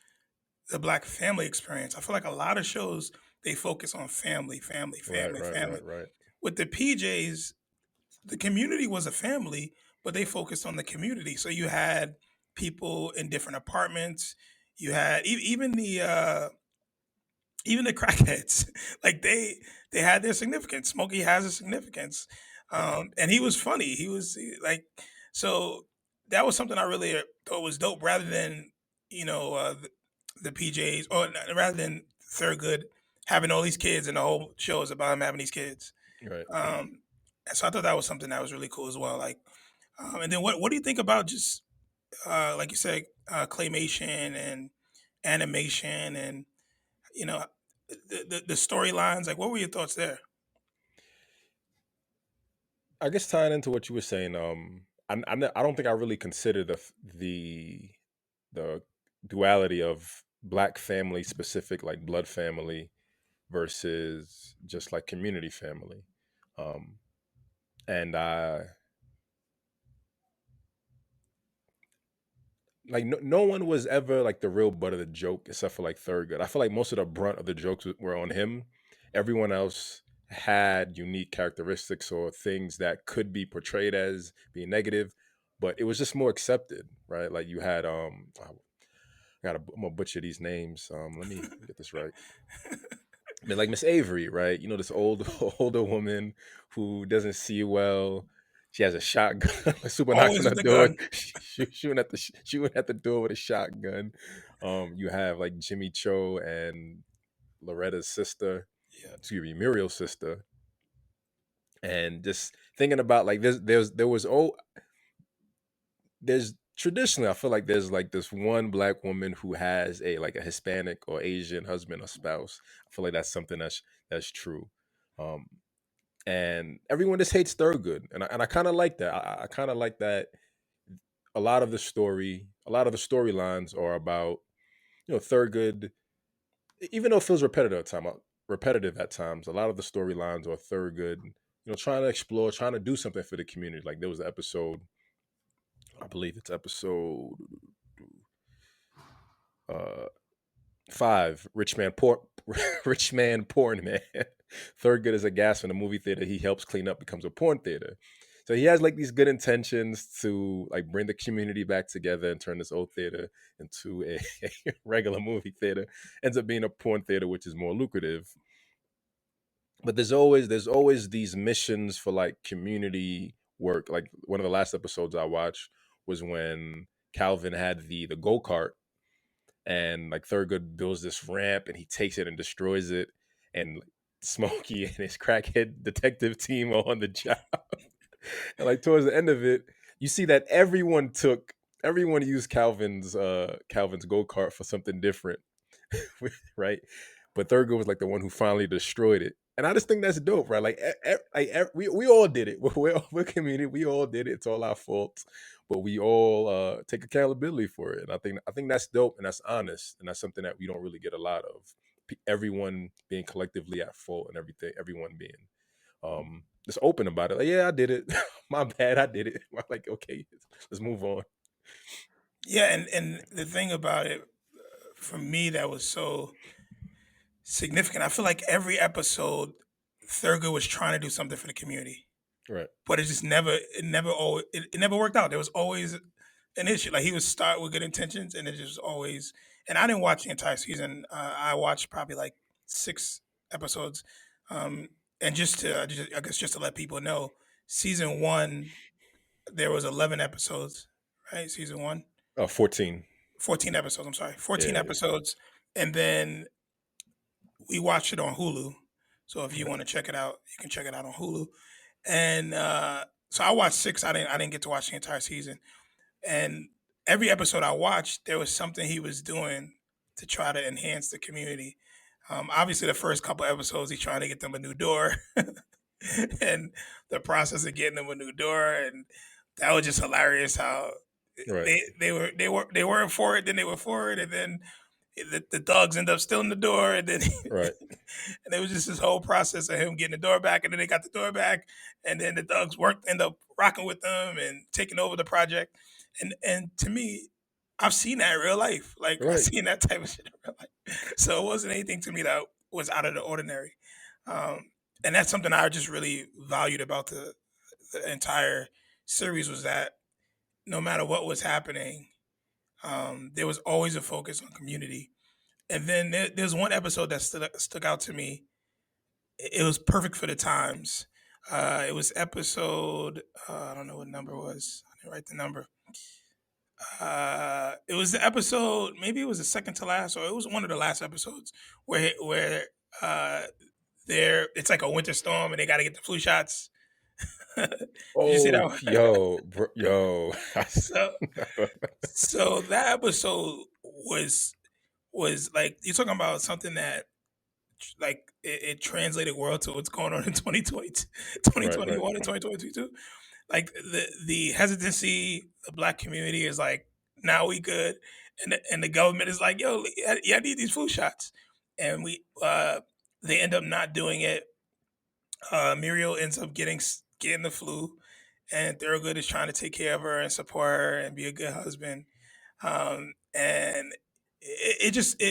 S1: the Black family experience. I feel like a lot of shows they focus on
S2: Right, right,
S1: family.
S2: right, right.
S1: With the PJs, the community was a family, but they focused on the community. So you had people in different apartments. You had even the crackheads. Like they had their significance. Smokey has a significance, and he was funny. Like so that was something I really thought was dope. Rather than you know the PJs, or rather than Thurgood having all these kids, and the whole show is about him having these kids.
S2: Right.
S1: And so I thought that was something that was really cool as well. Like, and then what do you think about just like you said, claymation and animation, and you know the storylines? Like, what were your thoughts there?
S2: I guess tying into what you were saying, I don't think I really consider the duality of Black family specific, like blood family, versus just like community family. Um, and I like no one was ever like the real butt of the joke except for like Thurgood. I feel like most of the brunt of the jokes were on him. Everyone else had unique characteristics or things that could be portrayed as being negative, but it was just more accepted, right? Like you had I'm gonna butcher these names. Let me get this right. I mean, like Miss Avery, right? You know, this old older woman who doesn't see well. She has a shotgun. Super knocks on
S1: Always
S2: the
S1: with the
S2: door,
S1: gun.
S2: shooting at the door with a shotgun. You have like Jimmy Cho and Loretta's sister,
S1: Yeah.
S2: excuse me, Muriel's sister, and just thinking about like there was there's traditionally I feel like there's like this one Black woman who has a like a Hispanic or Asian husband or spouse. I feel like that's something that's true. Um, and everyone just hates Thurgood, and I kind of like that. I kind of like that. A lot of the storylines are about Thurgood, even though it feels repetitive at time. repetitive at times. A lot of the storylines are Thurgood, trying to explore, trying to do something for the community. Like there was an episode, I believe it's episode uh 5, Rich Man Poor Rich Man Porn Man. Thurgood is a gas in a movie theater he helps clean up, becomes a porn theater. So he has like these good intentions to like bring the community back together and turn this old theater into a regular movie theater. Ends up being a porn theater, which is more lucrative. But there's always these missions for like community work. Like one of the last episodes I watched was when Calvin had the go-kart, and like Thurgood builds this ramp and he takes it and destroys it, and like, Smokey and his crackhead detective team are on the job. And like towards the end of it, you see that everyone used Calvin's go-kart for something different. Right? But Thurgood was like the one who finally destroyed it, and I just think that's dope, right? We all did it. We're community. We all did it. It's all our fault, but we all take accountability for it. And I think that's dope, and that's honest, and that's something that we don't really get a lot of. Everyone being collectively at fault, and everyone being just open about it. Like, yeah, I did it. My bad, I did it. I'm like, okay, let's move on.
S1: Yeah, and the thing about it for me that was so significant, I feel like every episode, Thurgood was trying to do something for the community,
S2: Right,
S1: but it never worked out. There was always an issue. Like he would start with good intentions, and it just always. And I didn't watch the entire season. I watched probably like 6 episodes, um, and I guess just to let people know, season one there was 11 episodes, right? Season one,
S2: 14.
S1: 14 episodes. I'm sorry, 14
S2: Yeah,
S1: episodes, and then we watched it on Hulu. So if you
S2: right,
S1: want to check it out, you can check it out on Hulu. And so I watched 6. I didn't get to watch the entire season. And every episode I watched, there was something he was doing to try to enhance the community. Obviously, the first couple episodes, he's trying to get them a new door, and the process of getting them a new door, and that was just hilarious. How
S2: right,
S1: they weren't for it, then they were for it, and then the dogs end up stealing the door, and then
S2: right,
S1: and it was just this whole process of him getting the door back, and then they got the door back, and then the dogs worked end up rocking with them and taking over the project, and to me, I've seen that in real life. Like I've
S2: right.
S1: seen that type of shit in real life, so it wasn't anything to me that was out of the ordinary, um, and that's something I just really valued about the entire series was that no matter what was happening, there was always a focus on community. And then there's one episode that stuck out to me. It was perfect for the times. It was episode, I don't know what number it was. I didn't write the number. It was the episode, maybe it was the second to last, or it was one of the last episodes where uh, it's like a winter storm and they got to get the flu shots. Did you see that
S2: Oh,
S1: one?
S2: yo, bro, yo.
S1: so, so that episode was like you're talking about something that like it translated world to what's going on in 2020,
S2: Right, right,
S1: 2021 and 2022. Like the hesitancy, the black community is like, now we good, and the government is like, yo, yeah, I need these flu shots, and they end up not doing it. Muriel ends up getting the flu, and Thurgood is trying to take care of her and support her and be a good husband. And it just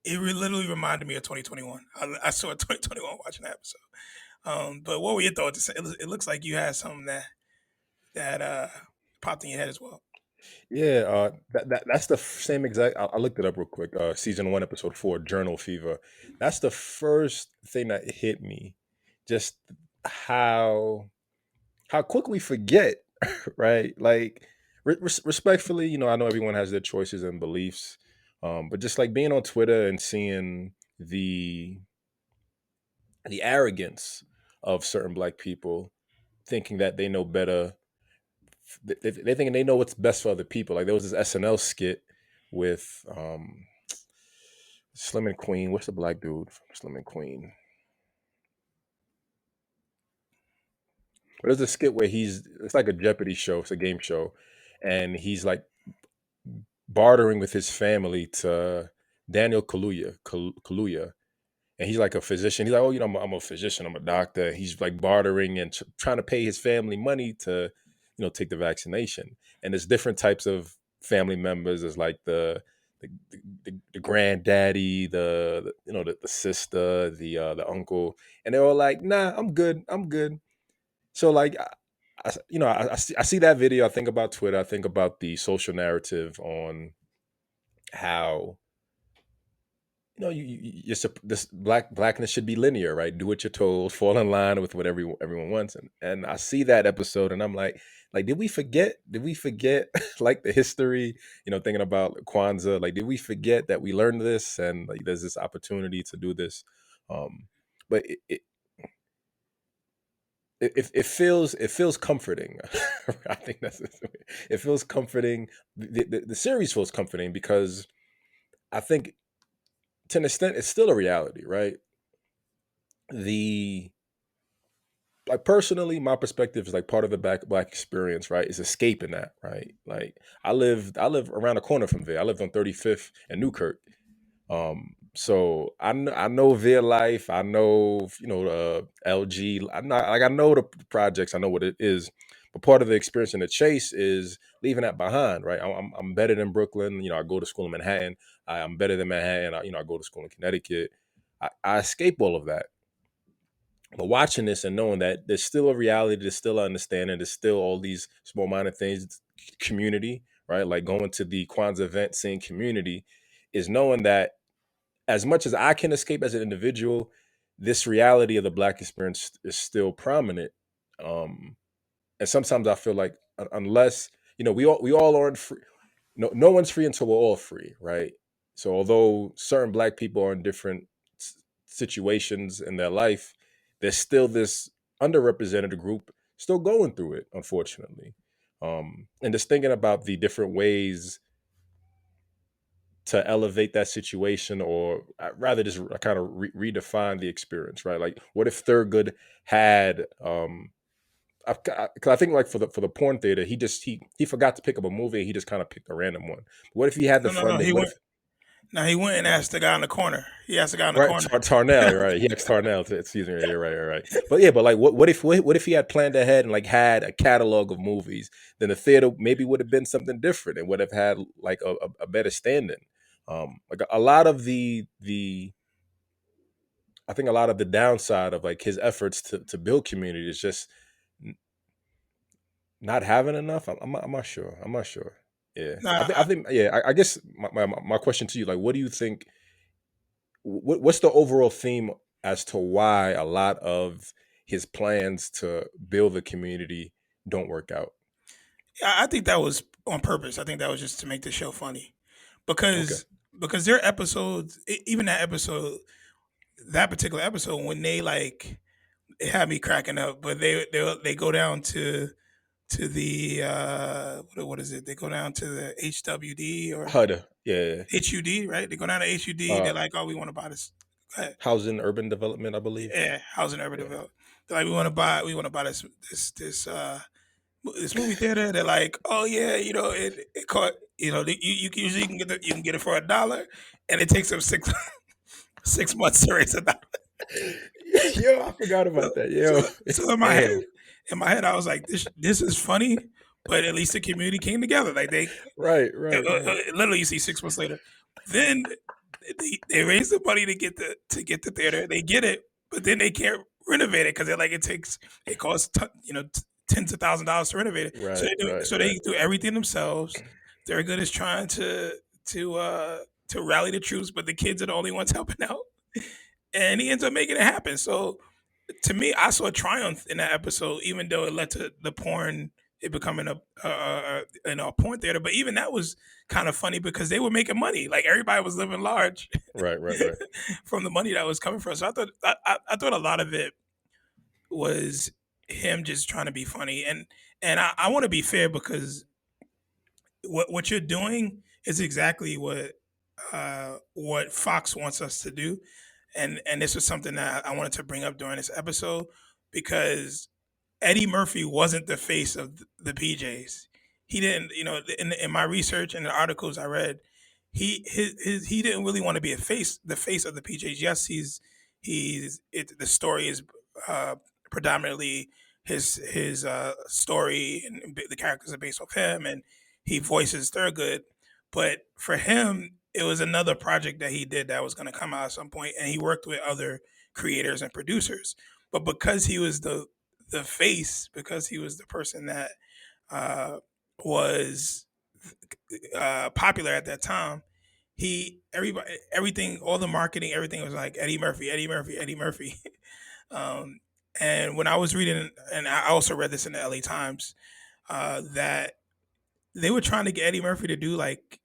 S1: literally reminded me of 2021. I saw 2021 watching that episode. But what were your thoughts? It looks like you had something that popped in your head as well.
S2: yeah. That's the same exact. I looked it up real quick. Season 1, episode 4, Journal Fever. That's the first thing that hit me. Just how how quick we forget, right? Like, respectfully, I know everyone has their choices and beliefs, but just like being on Twitter and seeing the arrogance of certain black people thinking that they know better. They thinking they know what's best for other people. Like there was this SNL skit with Slim and Queen. What's the black dude from Slim and Queen? But there's a skit where it's like a Jeopardy show. It's a game show, and he's like bartering with his family to Daniel Kaluuya, and he's like a physician. He's like, oh, I'm a physician, I'm a doctor. He's like bartering and trying to pay his family money to, take the vaccination. And there's different types of family members. There's like the granddaddy, the sister, the uncle, and they're all like, nah, I'm good, I'm good. So like, I see that video. I think about Twitter. I think about the social narrative on how this blackness should be linear, right? Do what you're told, fall in line with what everyone wants, and I see that episode, and I'm like, did we forget? Did we forget like the history? Thinking about Kwanzaa, like, did we forget that we learned this, and like, there's this opportunity to do this, but it feels comforting. I think it feels comforting. The series feels comforting because I think to an extent it's still a reality, right? The Like, personally, my perspective is like part of the black experience, right? Is escaping that, right? Like, I live around the corner from there. I lived on 35th and Newkirk. So I know their life. I know, LG. I know the projects. I know what it is. But part of the experience in the chase is leaving that behind, right? I'm better than Brooklyn. I go to school in Manhattan. I'm better than Manhattan. I go to school in Connecticut. I escape all of that. But watching this and knowing that there's still a reality, there's still an understanding, there's still all these small minor things, community, right? Like going to the Kwanzaa event, seeing community, is knowing that as much as I can escape as an individual, this reality of the black experience is still prominent. And sometimes I feel like unless we all aren't free, no one's free until we're all free, right? So although certain black people are in different situations in their life, there's still this underrepresented group still going through it, unfortunately. And just thinking about the different ways to elevate that situation, or rather just kind of redefine the experience, right? Like, what if Thurgood had, because I think like for the porn theater, he forgot to pick up a movie. He just kind of picked a random one. What if he had the
S1: No, no, no.
S2: funding?
S1: He
S2: What
S1: went.
S2: if
S1: No, he went and asked the guy in the corner. He asked the guy in the
S2: Right,
S1: corner.
S2: Tarnell, right? He asked Tarnell to, excuse me, you're right, you're right. But yeah, but like, what if he had planned ahead and like had a catalog of movies? Then the theater maybe would have been something different and would have had like a better standing. Like a lot of the I think a lot of the downside of like his efforts to build community is just not having enough. I'm not sure. I'm not sure. Yeah, I
S1: Nah,
S2: think I think yeah. I guess my question to you, like, what do you think? What's the overall theme as to why a lot of his plans to build the community don't work out?
S1: I think that was on purpose. I think that was just to make the show funny,
S2: Okay.
S1: because their episodes, even that particular episode, when they like, it had me cracking up. But they go down to the what is it? They go down to the HWD or
S2: HUD, yeah.
S1: HUD, right? They go down to HUD. They're
S2: Uh,
S1: like, oh, we want to buy this. Go ahead.
S2: Housing Urban Development, I believe.
S1: Yeah, housing urban
S2: Yeah.
S1: development. They're like, we want to buy this movie theater. They're like, oh yeah, it caught, usually you can get it for $1, and it takes them six 6 months to raise $1.
S2: Yo, I forgot
S1: So,
S2: about that.
S1: so,
S2: Yo,
S1: so
S2: damn.
S1: in my head, I was like, this is funny, but at least the community came together. Like
S2: Right, right, right.
S1: literally, you see 6 months later, then they raise the money to get the theater. They get it, but then they can't renovate it because they're like, it costs tens of $1,000s to renovate it.
S2: Right, right,
S1: So
S2: right.
S1: they do everything themselves. Thurgood is trying to rally the troops, but the kids are the only ones helping out, and he ends up making it happen. So to me, I saw a triumph in that episode, even though it led to the porn, it becoming a porn theater. But even that was kind of funny because they were making money. Like, everybody was living large
S2: Right, right, right.
S1: from the money that was coming from. So I thought a lot of it was him just trying to be funny, and I want to be fair, because what you're doing is exactly what Fox wants us to do, and this was something that I wanted to bring up during this episode, because Eddie Murphy wasn't the face of the PJs. He didn't, in my research and the articles I read, he didn't really want to be the face of the PJs. Yes, The story is uh, predominantly his story, and the characters are based off him, and he voices Thurgood. But for him, it was another project that he did that was going to come out at some point, and he worked with other creators and producers. But because he was the face, because he was the person that was popular at that time, everything, all the marketing, everything was like Eddie Murphy, Eddie Murphy, Eddie Murphy. um, and when I was reading, and I also read this in the LA Times, that they were trying to get Eddie Murphy to do like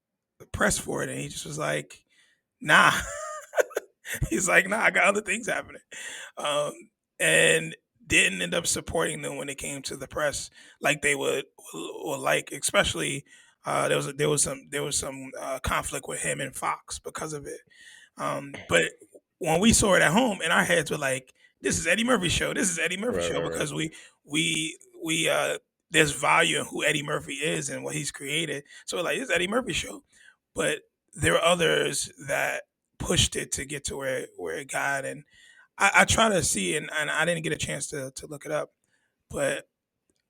S1: press for it, and he just was like, "Nah." He's like, "Nah, I got other things happening," um, and didn't end up supporting them when it came to the press like they would like, especially there was some conflict with him and Fox because of it. But when we saw it at home, in our heads were like, "This is Eddie Murphy's show. This is Eddie Murphy's
S2: Right,
S1: show,"
S2: right, right,
S1: because we there's value in who Eddie Murphy is and what he's created. So like, it's Eddie Murphy's show. But there are others that pushed it to get to where it got, and I try to see, and I didn't get a chance to look it up, but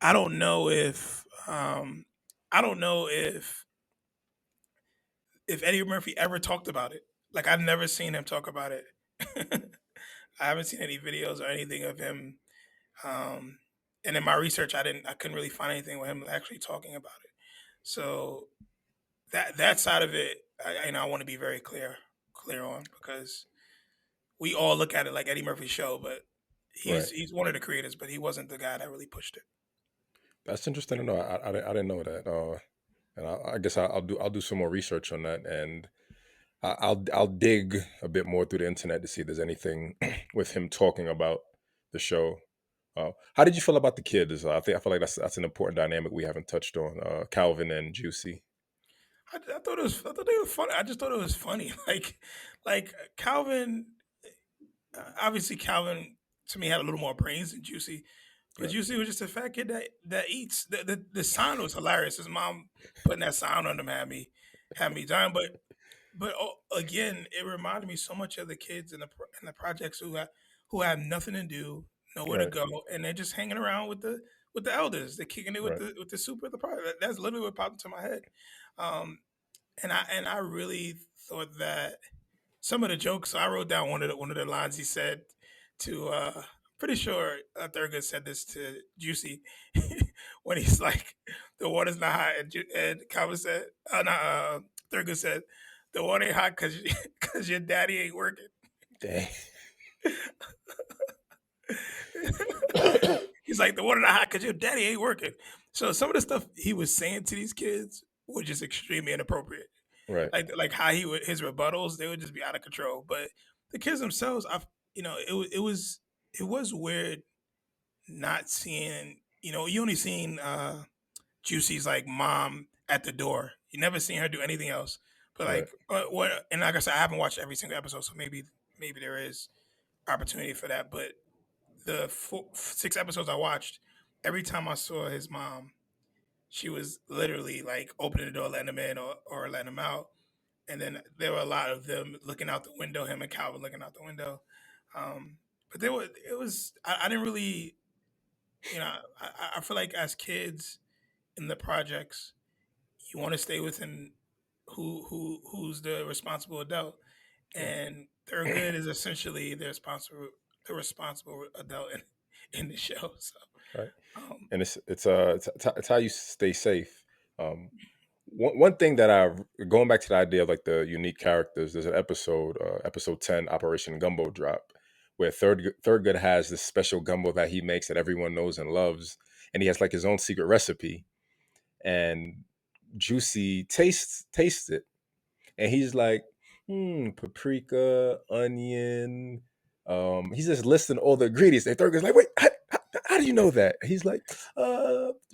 S1: I don't know if I don't know if Eddie Murphy ever talked about it. Like, I've never seen him talk about it. I haven't seen any videos or anything of him. Um, and in my research, I couldn't really find anything with him actually talking about it. So that side of it, I want to be very clear on, because we all look at it like Eddie Murphy's show, but
S2: right.
S1: he's one of the creators, but he wasn't the guy that really pushed it.
S2: That's interesting to know. I didn't know that. And I guess I'll do some more research on that, and I'll dig a bit more through the internet to see if there's anything with him talking about the show. How did you feel about the kids? I feel like that's an important dynamic we haven't touched on. Calvin and Juicy.
S1: I thought they were funny. I just thought it was funny. Like Calvin, obviously Calvin to me had a little more brains than Juicy, but
S2: Right,
S1: Juicy was just a fat kid that eats. The sound was hilarious. His mom putting that sound on him had me dying. But again, it reminded me so much of the kids in the projects who have nothing to do, nowhere to
S2: right,
S1: go, and they're just hanging around with the elders. They're kicking it with
S2: right.
S1: the super of the project. That's literally what popped into my head. Um, and I really thought that some of the jokes. So I wrote down one of the lines he said to. Pretty sure Thurgood said this to Juicy when he's like, "The water's not hot," and Calvin said, no, Thurgood said, "The water ain't hot because because your daddy ain't working."
S2: Dang.
S1: He's like, "The water not hot because your daddy ain't working." So some of the stuff he was saying to these kids was just extremely inappropriate.
S2: Right,
S1: Like how his rebuttals, they would just be out of control. But the kids themselves, it was weird not seeing. You only seen Juicy's like mom at the door. You never seen her do anything else. But
S2: right,
S1: like what? And like I said, I haven't watched every single episode, so maybe there is opportunity for that. But the 6 episodes I watched, every time I saw his mom, she was literally like opening the door, letting him in, or letting him out. And then there were a lot of them looking out the window, him and Calvin looking out the window. But I didn't really, I feel like as kids in the projects, you want to stay within who's the responsible adult,
S2: right,
S1: and Thurgood is essentially the responsible adult in the show. So,
S2: right.
S1: um,
S2: And it's how you stay safe. Um, one thing that going back to the idea of like the unique characters. There's an episode, episode 10, Operation Gumbo Drop, where Thurgood has this special gumbo that he makes that everyone knows and loves, and he has like his own secret recipe. And Juicy tastes it, and he's like, paprika, onion. He's just listing all the ingredients. And Thurgood's like, wait, how do you know that? He's like,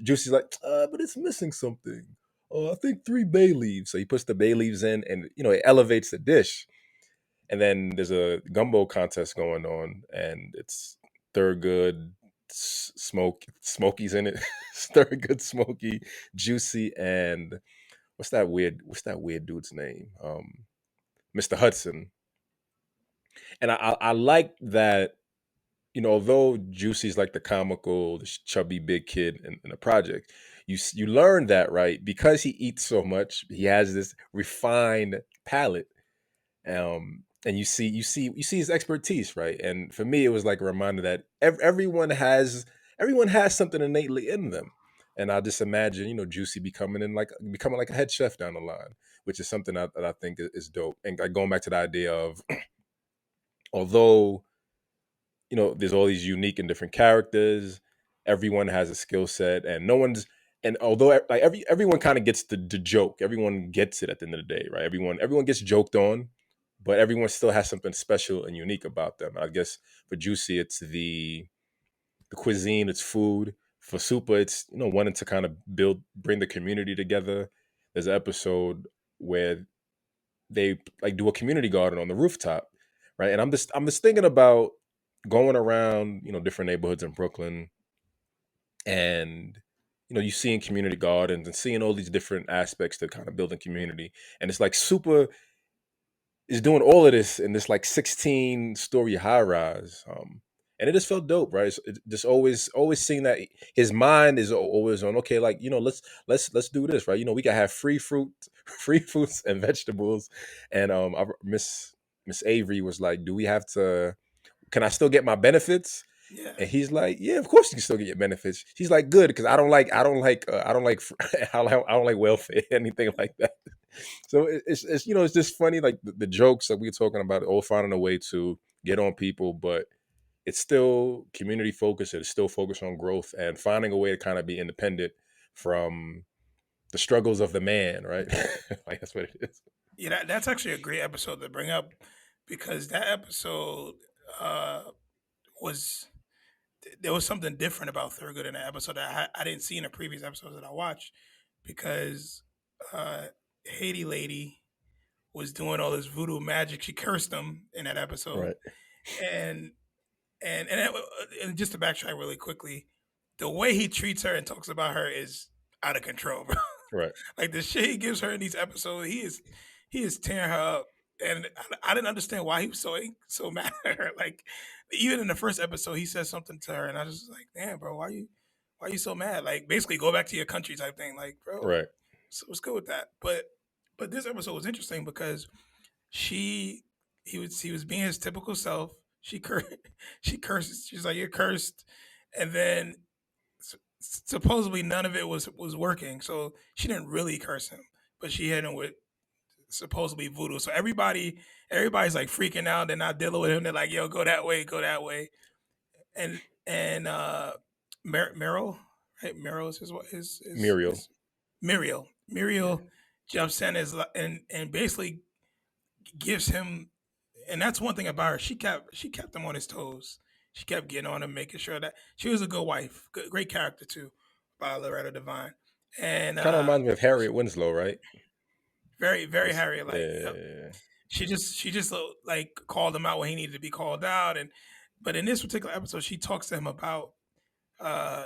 S2: Juicy's like, but it's missing something. I think 3 bay leaves. So he puts the bay leaves in, and it elevates the dish. And then there's a gumbo contest going on, and it's Thurgood, Smokey's in it. Thurgood, Smokey, Juicy, and what's that weird dude's name? Mr. Hudson. And I like that, although Juicy's like the comical, the chubby big kid in the project, you learn that, right, because he eats so much, he has this refined palate, and you see his expertise, right. And for me, it was like a reminder that everyone has something innately in them. And I just imagine, Juicy becoming like a head chef down the line, which is something that I think is dope. And like going back to the idea of, although there's all these unique and different characters, everyone has a skill set, and no one's and although like everyone kind of gets the joke, everyone gets it at the end of the day, right. Everyone gets joked on, but everyone still has something special and unique about them. I guess for Juicy, it's the cuisine, it's food. For Super, it's wanting to kind of bring the community together. There's an episode where they like do a community garden on the rooftop, right? And I'm just thinking about going around, different neighborhoods in Brooklyn, and you seeing community gardens and seeing all these different aspects to kind of building community. And it's like Super is doing all of this in this like 16-story high rise. And it just felt dope, right? It's just always seeing that his mind is always on, okay, like, let's do this, right? We can have free fruit, free fruits and vegetables. And Miss Avery was like, do we have to, can I still get my benefits?
S1: Yeah.
S2: And he's like, yeah, of course you can still get your benefits. She's like, good, because I don't like I don't like welfare, anything like that. So it's it's just funny, like the jokes that we're talking about, all finding a way to get on people, but it's still community focused. It's still focused on growth and finding a way to kind of be independent from the struggles of the man, right? Like that's what it is.
S1: Yeah, that's actually a great episode to bring up because that episode uh, was there was something different about Thurgood in that episode that I didn't see in the previous episodes that I watched because uh, Haiti lady was doing all this voodoo magic. She cursed him in that episode,
S2: Right,
S1: and and just to backtrack really quickly, the way he treats her and talks about her is out of control, bro.
S2: right,
S1: Like the shit he gives her in these episodes, he is tearing her up, and I didn't understand why he was so mad at her. Like even in the first episode, he says something to her, and I was just like, damn, bro, why you so mad? Like basically, go back to your country type thing. Like, bro,
S2: right.
S1: so what's good with that? But this episode was interesting because she he was being his typical self. She curses. She's like, you're cursed, and then supposedly none of it was working. So she didn't really curse him, but she hit him with supposedly voodoo. So everybody's like freaking out. They're not dealing with him. They're like, yo, go that way, go that way. And Meryl, right? Meryl is
S2: Muriel.
S1: his Muriel. Muriel jumps in and basically gives him, and that's one thing about her. She kept him on his toes. She kept getting on him, making sure that she was a good wife, great character too, by Loretta Devine, and
S2: Kind of reminds me of Harriet Winslow, right?
S1: very very
S2: This,
S1: Harriet like. Yep.
S2: yeah,
S1: She just like called him out when he needed to be called out, and but in this particular episode, she talks to him about uh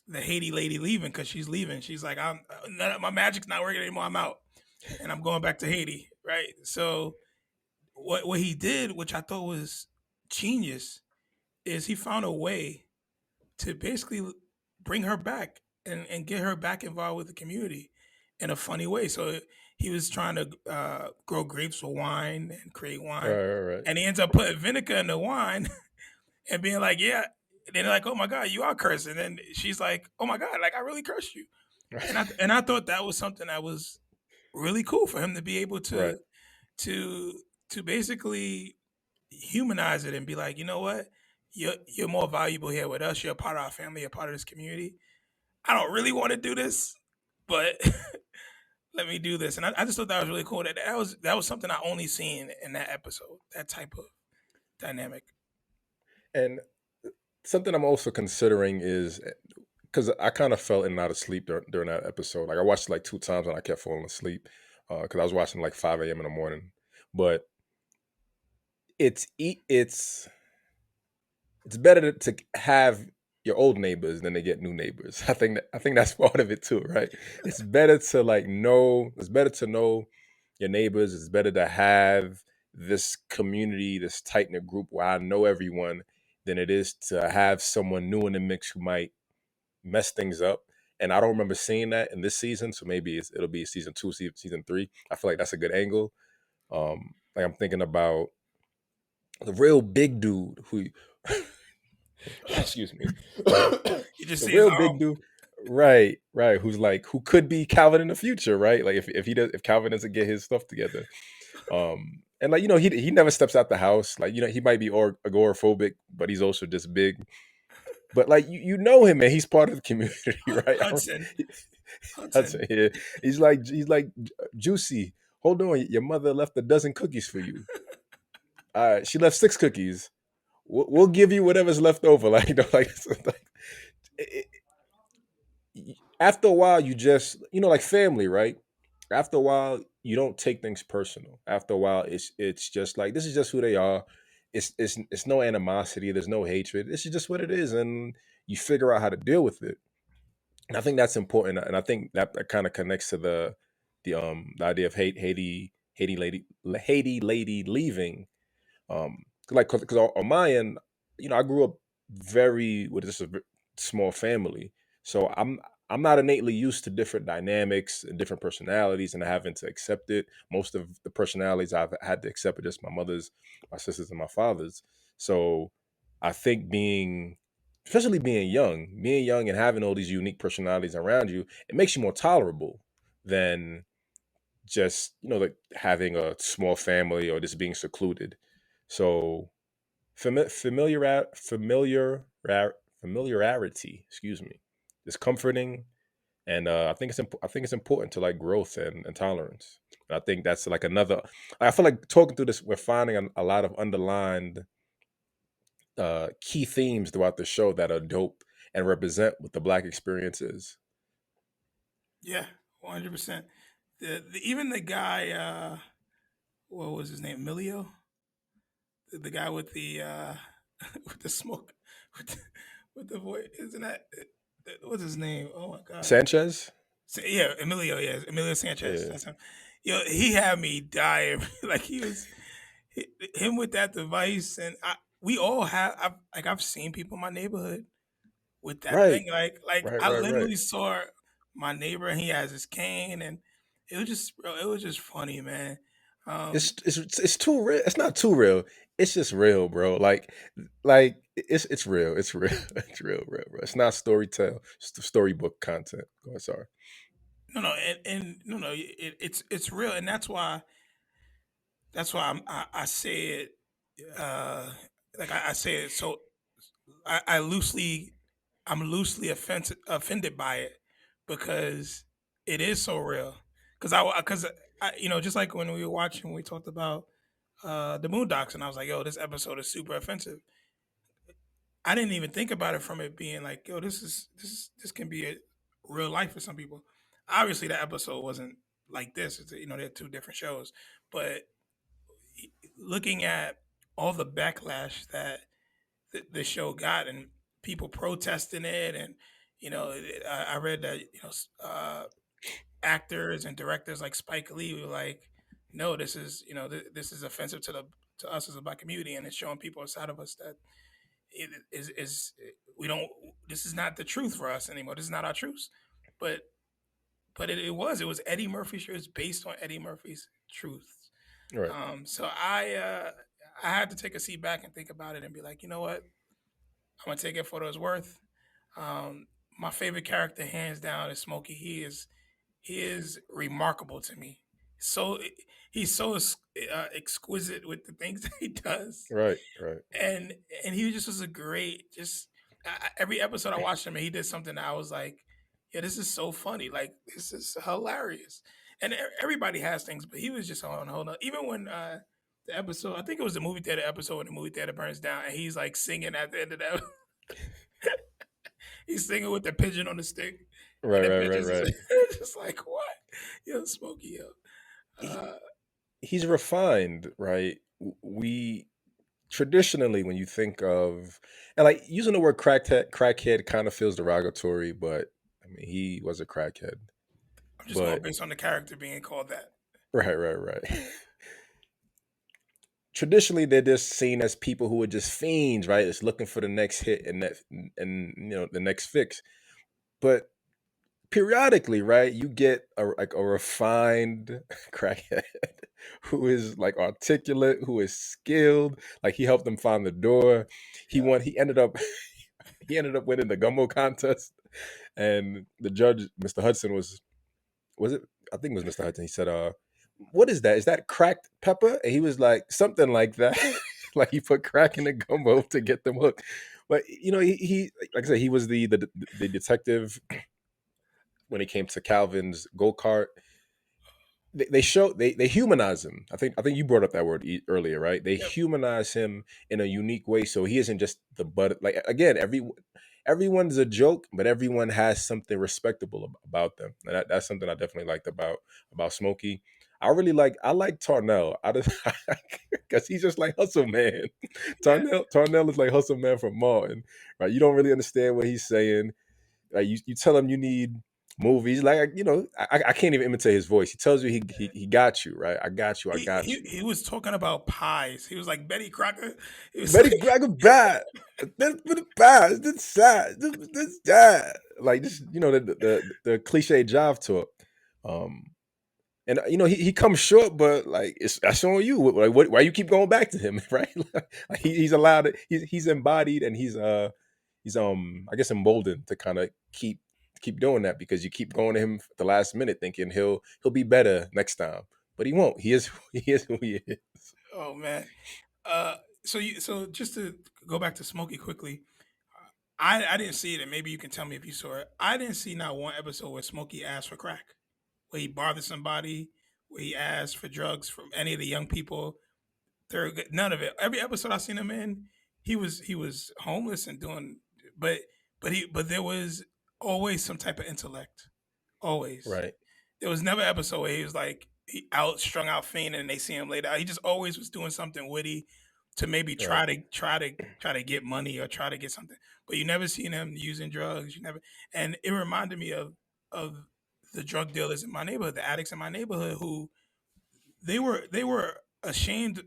S1: the Haiti lady leaving because she's leaving. She's like, my magic's not working anymore. I'm out, and I'm going back to Haiti, right? So what he did, which I thought was genius, is he found a way to basically bring her back and get her back involved with the community in a funny way. So he was trying to grow grapes for wine and create wine,
S2: right,
S1: and he ends up putting vinegar in the wine and being like, "Yeah." And then they're like, "Oh my god, you are cursed." And then she's like, "Oh my god, like I really cursed you."
S2: right,
S1: And I thought that was something that was really cool for him to be able
S2: right,
S1: to to basically humanize it and be like, you know what, you're more valuable here with us. You're a part of our family. You're a part of this community. I don't really want to do this, but let me do this. And I just thought that was really cool. That was something I only seen in that episode. That type of dynamic.
S2: And something I'm also considering is because I kind of fell in and out of sleep during that episode. Like I watched it like two times and I kept falling asleep because I was watching like 5 a.m. in the morning. But it's better to have your old neighbors than to get new neighbors. I think that's part of it too, right? It's better to know your neighbors. It's better to have this community, this tight knit group where I know everyone, than it is to have someone new in the mix who might mess things up. And I don't remember seeing that in this season, so maybe it'll be season 2, season 3. I feel like that's a good angle. Like I'm thinking about the real big dude who, excuse me,
S1: You just
S2: the
S1: see his
S2: real
S1: arm.
S2: big dude, right, right, who's like who could be Calvin in the future, right? Like if Calvin doesn't get his stuff together, and like he never steps out the house. Like he might be agoraphobic, but he's also just big. But like you know him, and he's part of the community, right?
S1: Hudson.
S2: That's
S1: Hudson.
S2: it. Yeah. He's like Juicy. Hold on, your mother left a dozen cookies for you. She left 6 cookies. We'll give you whatever's left over. Like like, it, after a while, you just like family, right? After a while, you don't take things personal. After a while, it's just like this is just who they are. It's no animosity. There's no hatred. This is just what it is, and you figure out how to deal with it. And I think that's important, and I think that kind of connects to the idea of Haiti lady leaving. Like because on my end, I grew up very with just a small family, so I'm not innately used to different dynamics and different personalities, and having to accept it. Most of the personalities I've had to accept are just my mother's, my sisters, and my father's. So I think especially being young and having all these unique personalities around you, it makes you more tolerable than just like having a small family or just being secluded. So familiarity, excuse me, is comforting, and I think it's important to like growth and tolerance. And I think that's like another. I feel like talking through this, we're finding a lot of underlined key themes throughout the show that are dope and represent what the Black experience is.
S1: Yeah, 100%. Even the guy, what was his name? Emilio, the guy with the with the smoke, with the, with the voice. Isn't that what's his name? Oh my god.
S2: Sanchez,
S1: Yeah, Emilio. Yeah, Emilio Sanchez.
S2: yeah,
S1: That's him. Yo, he had me dying. Like he was him with that device, and we all have. I've seen people in my neighborhood with that
S2: right,
S1: thing. Like
S2: right,
S1: I
S2: right, right.
S1: literally saw my neighbor, and he has his cane, and it was just funny, man. Um,
S2: It's too real. It's not too real. It's just real, bro. Like it's real. It's real. It's real, bro. It's not storytell. It's the storybook content. Go ahead, sorry.
S1: no, no, and no, no, it's real, and that's why I say it. Uh, like I say it so I loosely I'm loosely offended by it because it is so real. Because just like when we were watching, we talked about the Moondocs, and I was like, "Yo, this episode is super offensive." I didn't even think about it from it being like, "Yo, this can be a real life for some people." Obviously, the episode wasn't like this. They're two different shows, but looking at all the backlash that the show got and people protesting it, and I read that actors and directors like Spike Lee were like, no, this is offensive to us as a Black community, and it's showing people outside of us that it is we don't this is not the truth for us anymore. This is not our truth. But it was Eddie Murphy's show. It's based on Eddie Murphy's truth.
S2: Right,
S1: So I had to take a seat back and think about it and be like, you know what, I'm gonna take it for what it's worth. Um, my favorite character, hands down, is Smokey. He is remarkable to me. So he's so exquisite with the things that he does,
S2: right, right,
S1: and he just was a great. Just every episode I watched him, and he did something that I was like, yeah, this is so funny. Like this is hilarious. And everybody has things, but he was just on a whole nother. Even when the episode, I think it was the movie theater episode when the movie theater burns down, and he's like singing at the end of that. He's singing with the pigeon on the stick, and
S2: right,
S1: the
S2: right, right,
S1: pigeons
S2: right.
S1: is just like what? Yo, Smokey, yo.
S2: He,
S1: Uh,
S2: he's refined, right? We traditionally, when you think of, and like using the word crackhead kind of feels derogatory, but I mean he was a crackhead.
S1: I'm just going
S2: But
S1: based on the character being called that.
S2: right, right, right. traditionally they're just seen as people who are just fiends, right? It's looking for the next hit and the next fix. But periodically, right, you get a refined crackhead who is like articulate, who is skilled. Like he helped them find the door. He
S1: Yeah.
S2: won. He ended up he ended up winning the gumbo contest, and the judge, Mr. Hudson, was it? I think it was Mr. Hudson. He said, what is that? Is that cracked pepper?" And he was like, something like that. Like he put crack in the gumbo to get them hooked. But he like I said, he was the detective when it came to Calvin's go kart. They show they humanize him. I think you brought up that word earlier, right? They
S1: Yep.
S2: humanize him in a unique way, so he isn't just the butt. Like again, everyone's a joke, but everyone has something respectable about them, and that's something I definitely liked about Smokey. I like Tarnell. I just because he's just like Hustle Man.
S1: Yeah.
S2: Tarnell is like Hustle Man from Martin, right? You don't really understand what he's saying. Like you tell him you need movies. Like I can't even imitate his voice. He tells you he got you, right. I got you. I
S1: He,
S2: got
S1: he
S2: you.
S1: he was talking about pies. He was like Betty Crocker. He was
S2: Betty
S1: like,
S2: Cracker bad. That's for the past. This sad. This that. Like this, the cliche jive talk. Um, and he comes short, but like that's on you. Like why you keep going back to him, right? Like he's allowed it. He's embodied, and he's I guess emboldened to kind of keep doing that because you keep going to him at the last minute thinking he'll be better next time, but he won't. He is who he is.
S1: oh man. Uh, so just to go back to Smokey quickly, I didn't see it, and maybe you can tell me if you saw it. I didn't see not one episode where Smokey asked for crack, where he bothered somebody, where he asked for drugs from any of the young people. None of it. Every episode I seen him in, he was homeless and doing, but but there was always some type of intellect. Always.
S2: Right,
S1: There was never an episode where he was like he out strung out fiending and they see him later. He just always was doing something witty to maybe
S2: right,
S1: try to get money or try to get something. But you never seen him using drugs. You never, and it reminded me of the drug dealers in my neighborhood, the addicts in my neighborhood, who they were ashamed